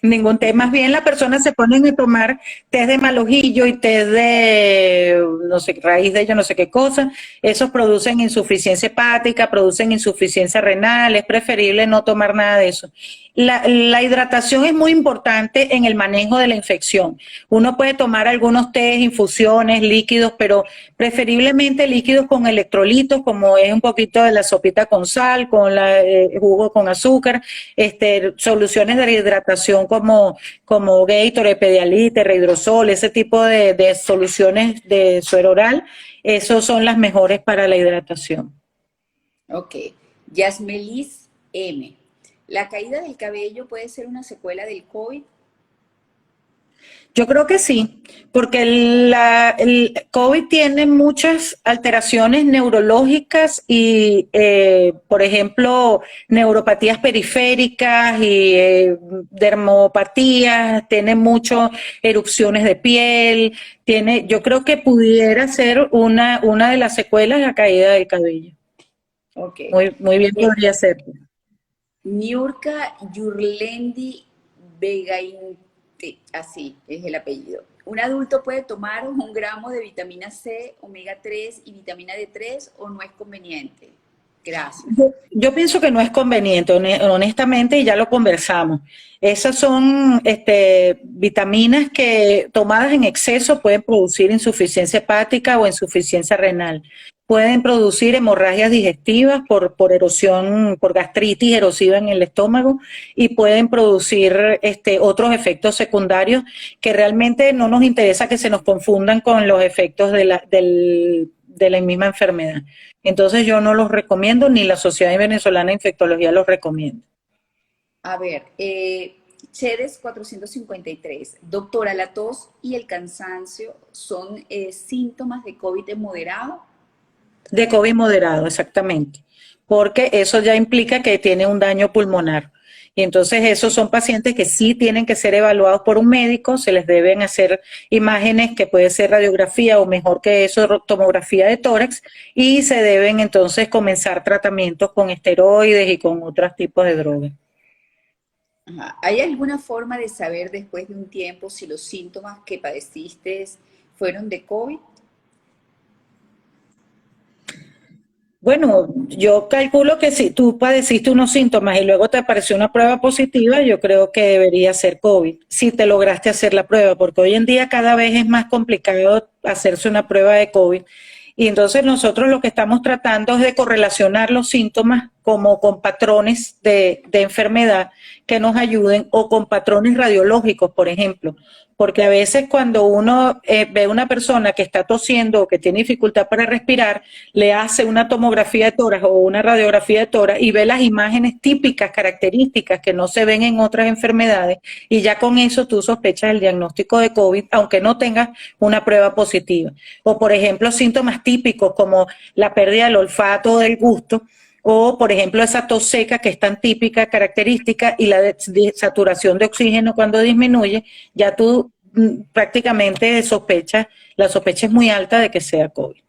Ningún té, más bien las personas se ponen a tomar té de mal ojillo y té de, no sé, raíz de ello, no sé qué cosa. Esos producen insuficiencia hepática, producen insuficiencia renal, es preferible no tomar nada de eso. La hidratación es muy importante en el manejo de la infección. Uno puede tomar algunos tés, infusiones, líquidos, pero preferiblemente líquidos con electrolitos, como es un poquito de la sopita con sal, con jugo con azúcar, soluciones de hidratación como Gatorade, Pedialyte, Hidrosol, ese tipo de soluciones de suero oral, esos son las mejores para la hidratación. Ok. Yasmelis M. ¿La caída del cabello puede ser una secuela del COVID? Yo creo que sí, porque el COVID tiene muchas alteraciones neurológicas y, por ejemplo, neuropatías periféricas y dermopatías, tiene muchas erupciones de piel, yo creo que pudiera ser una de las secuelas la caída del cabello. Ok. Muy bien podría ser. Niurka Yurlendi Vegainte, así es el apellido. ¿Un adulto puede tomar 1 gramo de vitamina C, omega 3 y vitamina D3 o no es conveniente? Gracias. Yo pienso que no es conveniente, honestamente, y ya lo conversamos. Esas son vitaminas que tomadas en exceso pueden producir insuficiencia hepática o insuficiencia renal. Pueden producir hemorragias digestivas por erosión, por gastritis erosiva en el estómago y pueden producir otros efectos secundarios que realmente no nos interesa que se nos confundan con los efectos de la misma enfermedad. Entonces yo no los recomiendo, ni la Sociedad Venezolana de Infectología los recomienda. A ver, Chedes 453. Doctora, la tos y el cansancio son síntomas de COVID moderado. De COVID moderado, exactamente, porque eso ya implica que tiene un daño pulmonar. Y entonces esos son pacientes que sí tienen que ser evaluados por un médico, se les deben hacer imágenes que puede ser radiografía o mejor que eso, tomografía de tórax, y se deben entonces comenzar tratamientos con esteroides y con otros tipos de drogas. Ajá. ¿Hay alguna forma de saber después de un tiempo si los síntomas que padeciste fueron de COVID? Bueno, yo calculo que si tú padeciste unos síntomas y luego te apareció una prueba positiva, yo creo que debería ser COVID, si te lograste hacer la prueba, porque hoy en día cada vez es más complicado hacerse una prueba de COVID. Y entonces nosotros lo que estamos tratando es de correlacionar los síntomas como con patrones de enfermedad que nos ayuden o con patrones radiológicos, por ejemplo. Porque a veces cuando uno ve a una persona que está tosiendo o que tiene dificultad para respirar, le hace una tomografía de tórax o una radiografía de tórax y ve las imágenes típicas, características que no se ven en otras enfermedades y ya con eso tú sospechas el diagnóstico de COVID, aunque no tengas una prueba positiva. O por ejemplo, síntomas típicos como la pérdida del olfato o del gusto, o por ejemplo esa tos seca que es tan típica, característica, y la saturación de oxígeno cuando disminuye, ya tú prácticamente sospechas, la sospecha es muy alta de que sea COVID.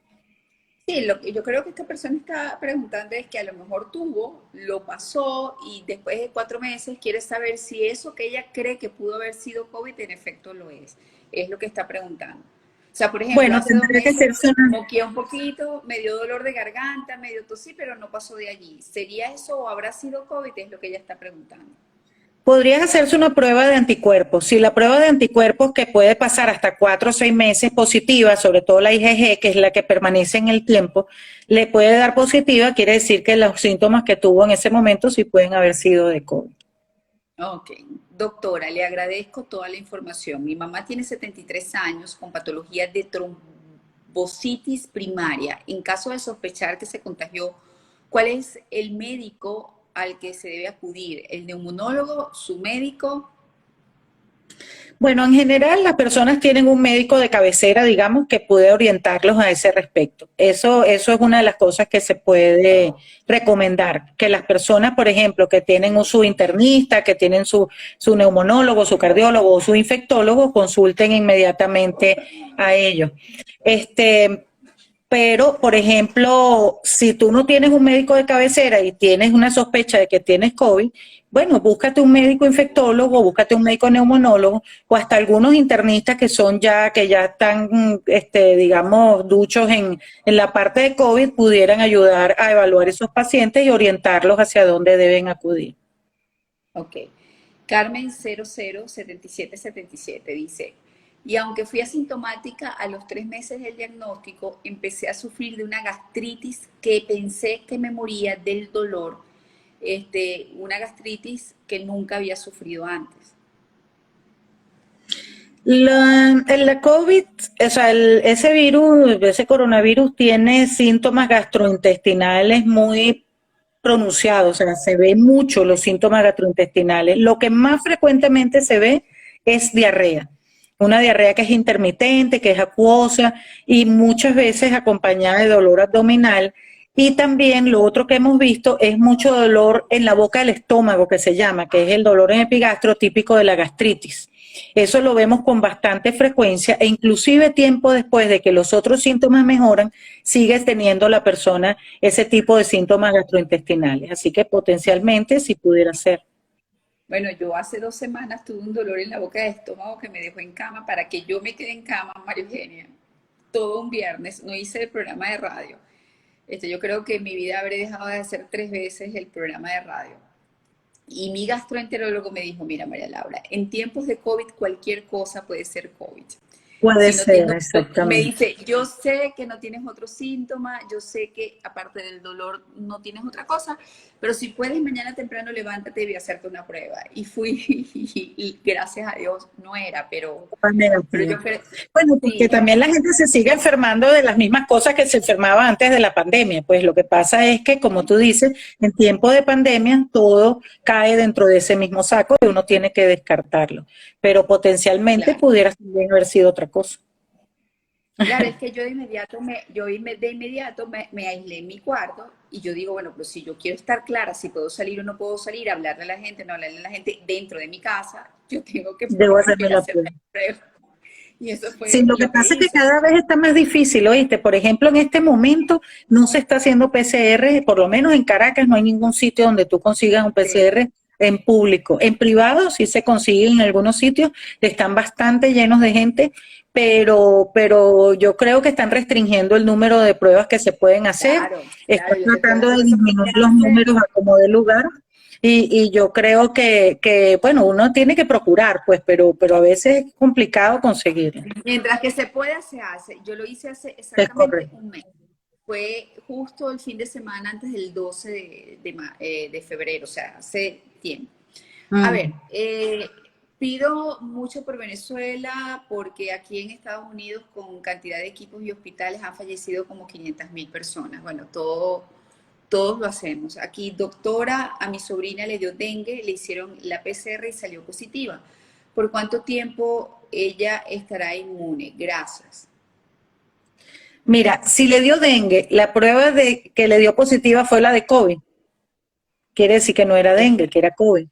Sí, lo que yo creo que esta persona está preguntando es que a lo mejor tuvo, lo pasó y después de 4 meses quiere saber si eso que ella cree que pudo haber sido COVID en efecto lo es. Es lo que está preguntando. O sea, por ejemplo, Bueno, hace 2 meses que ser moqueé un poquito, me dio dolor de garganta, medio tosí, pero no pasó de allí. ¿Sería eso o habrá sido COVID? Es lo que ella está preguntando. Podrías hacerse una prueba de anticuerpos. Si la prueba de anticuerpos que puede pasar hasta 4 o 6 meses positiva, sobre todo la IgG, que es la que permanece en el tiempo, le puede dar positiva, quiere decir que los síntomas que tuvo en ese momento sí pueden haber sido de COVID. Ok, doctora, le agradezco toda la información. Mi mamá tiene 73 años con patología de trombocitis primaria. En caso de sospechar que se contagió, ¿cuál es el médico al que se debe acudir? ¿El neumonólogo, su médico? Bueno, en general las personas tienen un médico de cabecera, digamos, que puede orientarlos a ese respecto. Eso es una de las cosas que se puede recomendar, que las personas, por ejemplo, que tienen su internista, que tienen su neumonólogo, su cardiólogo o su infectólogo, consulten inmediatamente a ellos. Pero, por ejemplo, si tú no tienes un médico de cabecera y tienes una sospecha de que tienes COVID, bueno, búscate un médico infectólogo, búscate un médico neumonólogo o hasta algunos internistas que ya están, digamos, duchos en la parte de COVID, pudieran ayudar a evaluar esos pacientes y orientarlos hacia dónde deben acudir. Ok. Carmen 007777 dice, y aunque fui asintomática, a los 3 meses del diagnóstico empecé a sufrir de una gastritis que pensé que me moría del dolor, una gastritis que nunca había sufrido antes. La COVID, o sea, ese virus, ese coronavirus tiene síntomas gastrointestinales muy pronunciados, o sea, se ve mucho los síntomas gastrointestinales. Lo que más frecuentemente se ve es diarrea. Una diarrea que es intermitente, que es acuosa y muchas veces acompañada de dolor abdominal. Y también lo otro que hemos visto es mucho dolor en la boca del estómago, que se llama, que es el dolor en epigastro típico de la gastritis. Eso lo vemos con bastante frecuencia e inclusive tiempo después de que los otros síntomas mejoran, sigue teniendo la persona ese tipo de síntomas gastrointestinales. Así que potencialmente sí pudiera ser. Bueno, yo hace 2 semanas tuve un dolor en la boca de estómago que me dejó en cama para que yo me quede en cama, María Eugenia, todo un viernes. No hice el programa de radio. Yo creo que en mi vida habré dejado de hacer 3 veces el programa de radio. Y mi gastroenterólogo me dijo, mira María Laura, en tiempos de COVID cualquier cosa puede ser COVID. Puede Si no ser, me exactamente. dice, yo sé que no tienes otro síntoma, yo sé que aparte del dolor no tienes otra cosa, pero si puedes mañana temprano levántate y voy a hacerte una prueba. Y fui y gracias a Dios no era, pero yo creo, Bueno, porque sí, también la gente se sigue enfermando de las mismas cosas que se enfermaba antes de la pandemia. Pues lo que pasa es que, como tú dices, en tiempo de pandemia todo cae dentro de ese mismo saco y uno tiene que descartarlo. Pero potencialmente claro. pudiera también haber sido otra cosa. Claro, es que yo de inmediato me aislé en mi cuarto y yo digo, bueno, pues si yo quiero estar clara, si puedo salir o no puedo salir, hablarle a la gente, no hablarle a la gente dentro de mi casa, yo tengo que Debo por lo hacerme menos la hacerme prueba. la prueba. Y eso Sí, fue lo que lo que pasa es que hice. cada vez está más difícil, ¿oíste? Por ejemplo, en este momento no se está haciendo PCR, por lo menos en Caracas no hay ningún sitio donde tú consigas un Sí, PCR en público. En privado sí se consigue en algunos sitios, están bastante llenos de gente, pero yo creo que están restringiendo el número de pruebas que se pueden hacer, claro, están claro, yo te puedo tratando de hacer eso disminuir porque los hace, números a como de lugar. Y yo creo bueno, uno tiene que procurar, pues, pero a veces es complicado conseguirlo. mientras que se pueda, se hace. Yo lo hice hace Es exactamente correcto. un mes. Fue justo el fin de semana antes del 12 de febrero, o sea, hace tiempo. A ver, Mm. pido mucho por Venezuela porque aquí en Estados Unidos con cantidad de equipos y hospitales han fallecido como 500.000 personas. Bueno, todos lo hacemos. Aquí, doctora, a mi sobrina le dio dengue, le hicieron la PCR y salió positiva. ¿Por cuánto tiempo ella estará inmune? Gracias. Mira, si le dio dengue, la prueba de que le dio positiva fue la de COVID. Quiere decir que no era Es dengue, que que era COVID.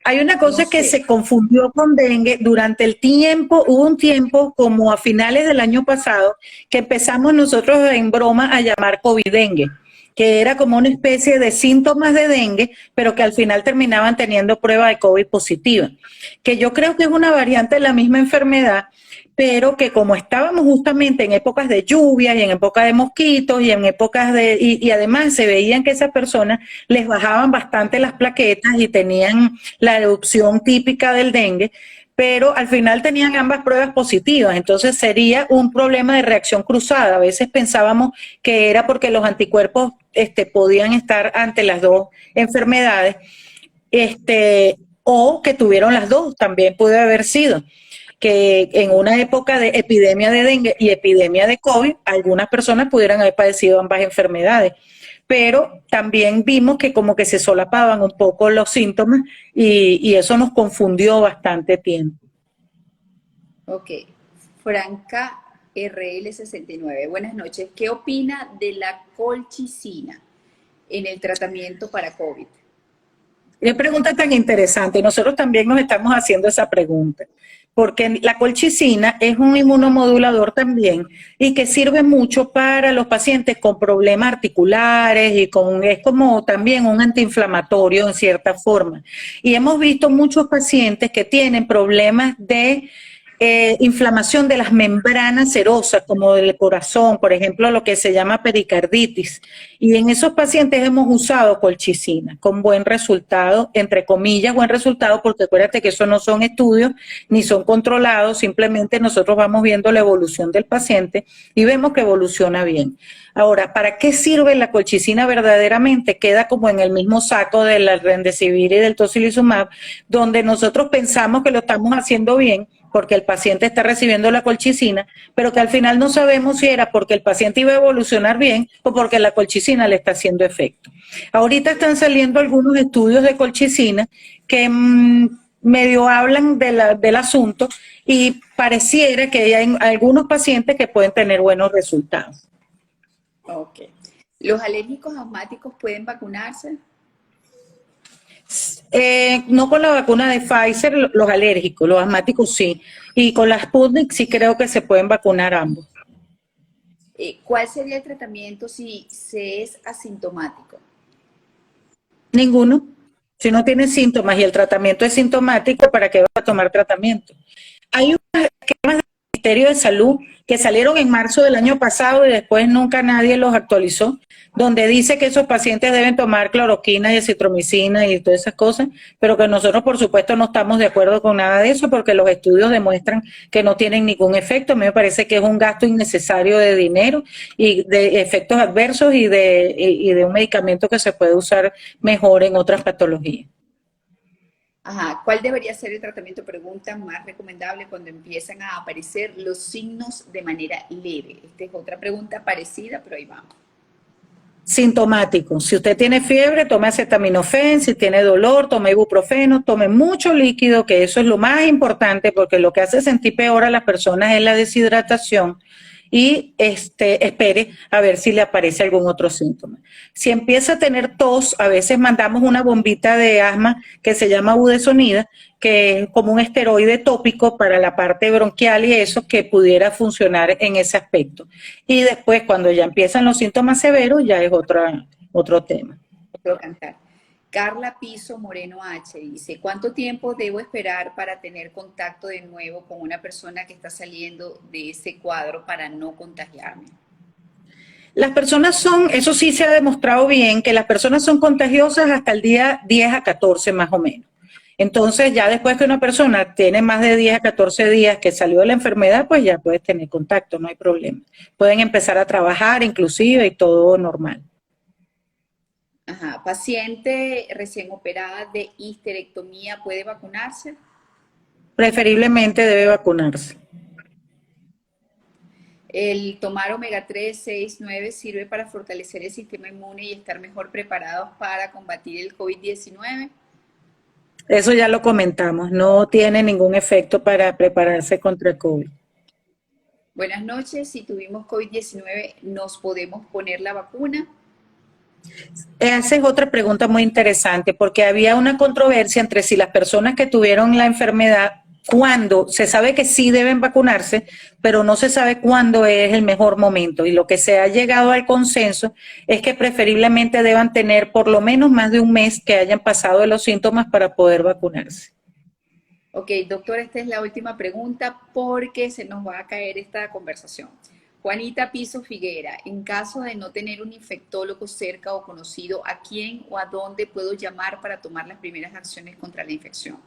Hay una no cosa que sé. se confundió con dengue durante el tiempo, hubo un tiempo como a finales del año pasado que empezamos nosotros en broma a llamar COVID dengue, que era como una especie de síntomas de dengue, pero que al final terminaban teniendo prueba de COVID positiva, que yo creo que es una variante de la misma enfermedad, pero que como estábamos justamente en épocas de lluvias y en épocas de mosquitos y en épocas y además se veían que esas personas les bajaban bastante las plaquetas y tenían la erupción típica del dengue, pero al final tenían ambas pruebas positivas, entonces sería un problema de reacción cruzada. A veces pensábamos que era porque los anticuerpos podían estar ante las dos enfermedades, o que tuvieron las dos, también puede haber sido que en una época de epidemia de dengue y epidemia de COVID, algunas personas pudieran haber padecido ambas enfermedades. Pero también vimos que como que se solapaban un poco los síntomas y eso nos confundió bastante tiempo. Ok. Franca RL69. Buenas noches. ¿Qué opina de la colchicina en el tratamiento para COVID? Qué pregunta tan interesante. Nosotros también nos estamos haciendo esa pregunta, porque la colchicina es un inmunomodulador también y que sirve mucho para los pacientes con problemas articulares es como también un antiinflamatorio en cierta forma. Y hemos visto muchos pacientes que tienen problemas de inflamación de las membranas serosas, como del corazón, por ejemplo, lo que se llama pericarditis. Y en esos pacientes hemos usado colchicina con buen resultado, entre comillas, buen resultado, porque acuérdate que eso no son estudios ni son controlados, simplemente nosotros vamos viendo la evolución del paciente y vemos que evoluciona bien. Ahora, ¿para qué sirve la colchicina verdaderamente? Queda como en el mismo saco del remdesivir y del tocilizumab, donde nosotros pensamos que lo estamos haciendo bien, porque el paciente está recibiendo la colchicina, pero que al final no sabemos si era porque el paciente iba a evolucionar bien o porque la colchicina le está haciendo efecto. Ahorita están saliendo algunos estudios de colchicina que medio hablan del asunto y pareciera que hay algunos pacientes que pueden tener buenos resultados. Ok. ¿Los alérgicos asmáticos pueden vacunarse? No con la vacuna de Pfizer, los alérgicos, los asmáticos sí. Y con la Sputnik sí creo que se pueden vacunar ambos. ¿Cuál sería el tratamiento si se es asintomático? Ninguno. Si no tiene síntomas y el tratamiento es sintomático, ¿para qué va a tomar tratamiento? Hay unos esquemas del Ministerio de Salud que salieron en marzo del año pasado y después nunca nadie los actualizó, donde dice que esos pacientes deben tomar cloroquina y acitromicina y todas esas cosas, pero que nosotros por supuesto no estamos de acuerdo con nada de eso porque los estudios demuestran que no tienen ningún efecto. A mí me parece que es un gasto innecesario de dinero y de efectos adversos y de un medicamento que se puede usar mejor en otras patologías. Ajá. ¿Cuál debería ser el tratamiento, pregunta, más recomendable cuando empiezan a aparecer los signos de manera leve? Esta es otra pregunta parecida, pero ahí vamos. Sintomático. Si usted tiene fiebre, tome acetaminofén. Si tiene dolor, tome ibuprofeno. Tome mucho líquido, que eso es lo más importante, porque lo que hace sentir peor a las personas es la deshidratación. Y espere a ver si le aparece algún otro síntoma. Si empieza a tener tos, a veces mandamos una bombita de asma que se llama budesonida, que es como un esteroide tópico para la parte bronquial y eso que pudiera funcionar en ese aspecto. Y después, cuando ya empiezan los síntomas severos, ya es otro tema. Puedo cantar. Carla Piso Moreno H dice, ¿cuánto tiempo debo esperar para tener contacto de nuevo con una persona que está saliendo de ese cuadro para no contagiarme? Las personas son, eso sí se ha demostrado bien, que las personas son contagiosas hasta el día 10 a 14 más o menos. Entonces, ya después que una persona tiene más de 10 a 14 días que salió de la enfermedad, pues ya puedes tener contacto, no hay problema. Pueden empezar a trabajar inclusive y todo normal. Ajá. ¿Paciente recién operada de histerectomía puede vacunarse? Preferiblemente debe vacunarse. ¿El tomar omega 3, 6, 9 sirve para fortalecer el sistema inmune y estar mejor preparados para combatir el COVID-19? Eso ya lo comentamos, no tiene ningún efecto para prepararse contra el COVID. Buenas noches, si tuvimos COVID-19, ¿nos podemos poner la vacuna? Esa es otra pregunta muy interesante, porque había una controversia entre si las personas que tuvieron la enfermedad, cuándo, se sabe que sí deben vacunarse, pero no se sabe cuándo es el mejor momento. Y lo que se ha llegado al consenso es que preferiblemente deban tener por lo menos más de un mes que hayan pasado de los síntomas para poder vacunarse. Ok, doctor, esta es la última pregunta porque se nos va a caer esta conversación. Juanita Piso Figuera, en caso de no tener un infectólogo cerca o conocido, ¿a quién o a dónde puedo llamar para tomar las primeras acciones contra la infección?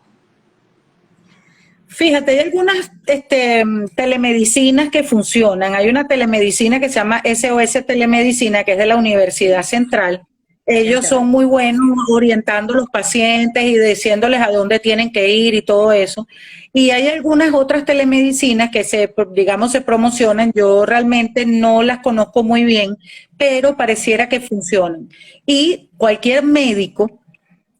Fíjate, hay algunas telemedicinas que funcionan. Hay una telemedicina que se llama SOS Telemedicina, que es de la Universidad Central. Ellos son muy buenos orientando a los pacientes y diciéndoles a dónde tienen que ir y todo eso. Y hay algunas otras telemedicinas que digamos, se promocionan. Yo realmente no las conozco muy bien, pero pareciera que funcionan. Y cualquier médico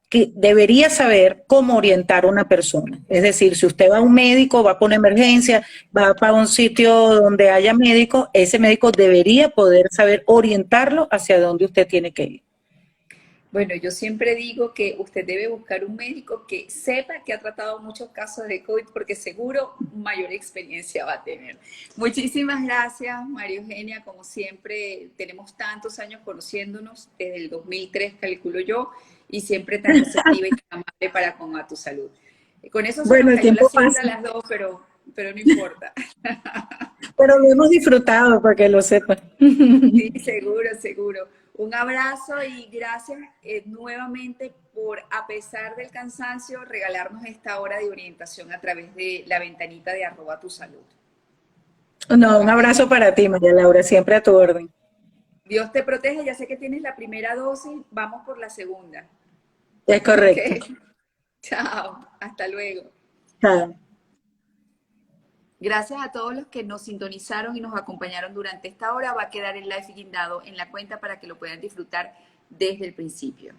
que debería saber cómo orientar a una persona. Es decir, si usted va a un médico, va para una emergencia, va para un sitio donde haya médico, ese médico debería poder saber orientarlo hacia dónde usted tiene que ir. Bueno, yo siempre digo que usted debe buscar un médico que sepa que ha tratado muchos casos de COVID porque seguro mayor experiencia va a tener. Muchísimas gracias, María Eugenia. Como siempre, tenemos tantos años conociéndonos, desde el 2003 calculo yo, y siempre tan receptiva y tan amable para con A Tu Salud. Con eso se Bueno, nos el cayó la tiempo cita pasa. a las dos, pero no importa. Pero lo hemos disfrutado, para que lo sepan. Sí, seguro, seguro. Un abrazo y gracias nuevamente por, a pesar del cansancio, regalarnos esta hora de orientación a través de la ventanita de @tusalud. No, un abrazo para ti, María Laura, siempre a tu orden. Dios te proteja, ya sé que tienes la primera dosis, vamos por la segunda. Es correcto. Ok, chao, hasta luego. Chao. Gracias a todos los que nos sintonizaron y nos acompañaron durante esta hora. Va a quedar el live guindado en la cuenta para que lo puedan disfrutar desde el principio.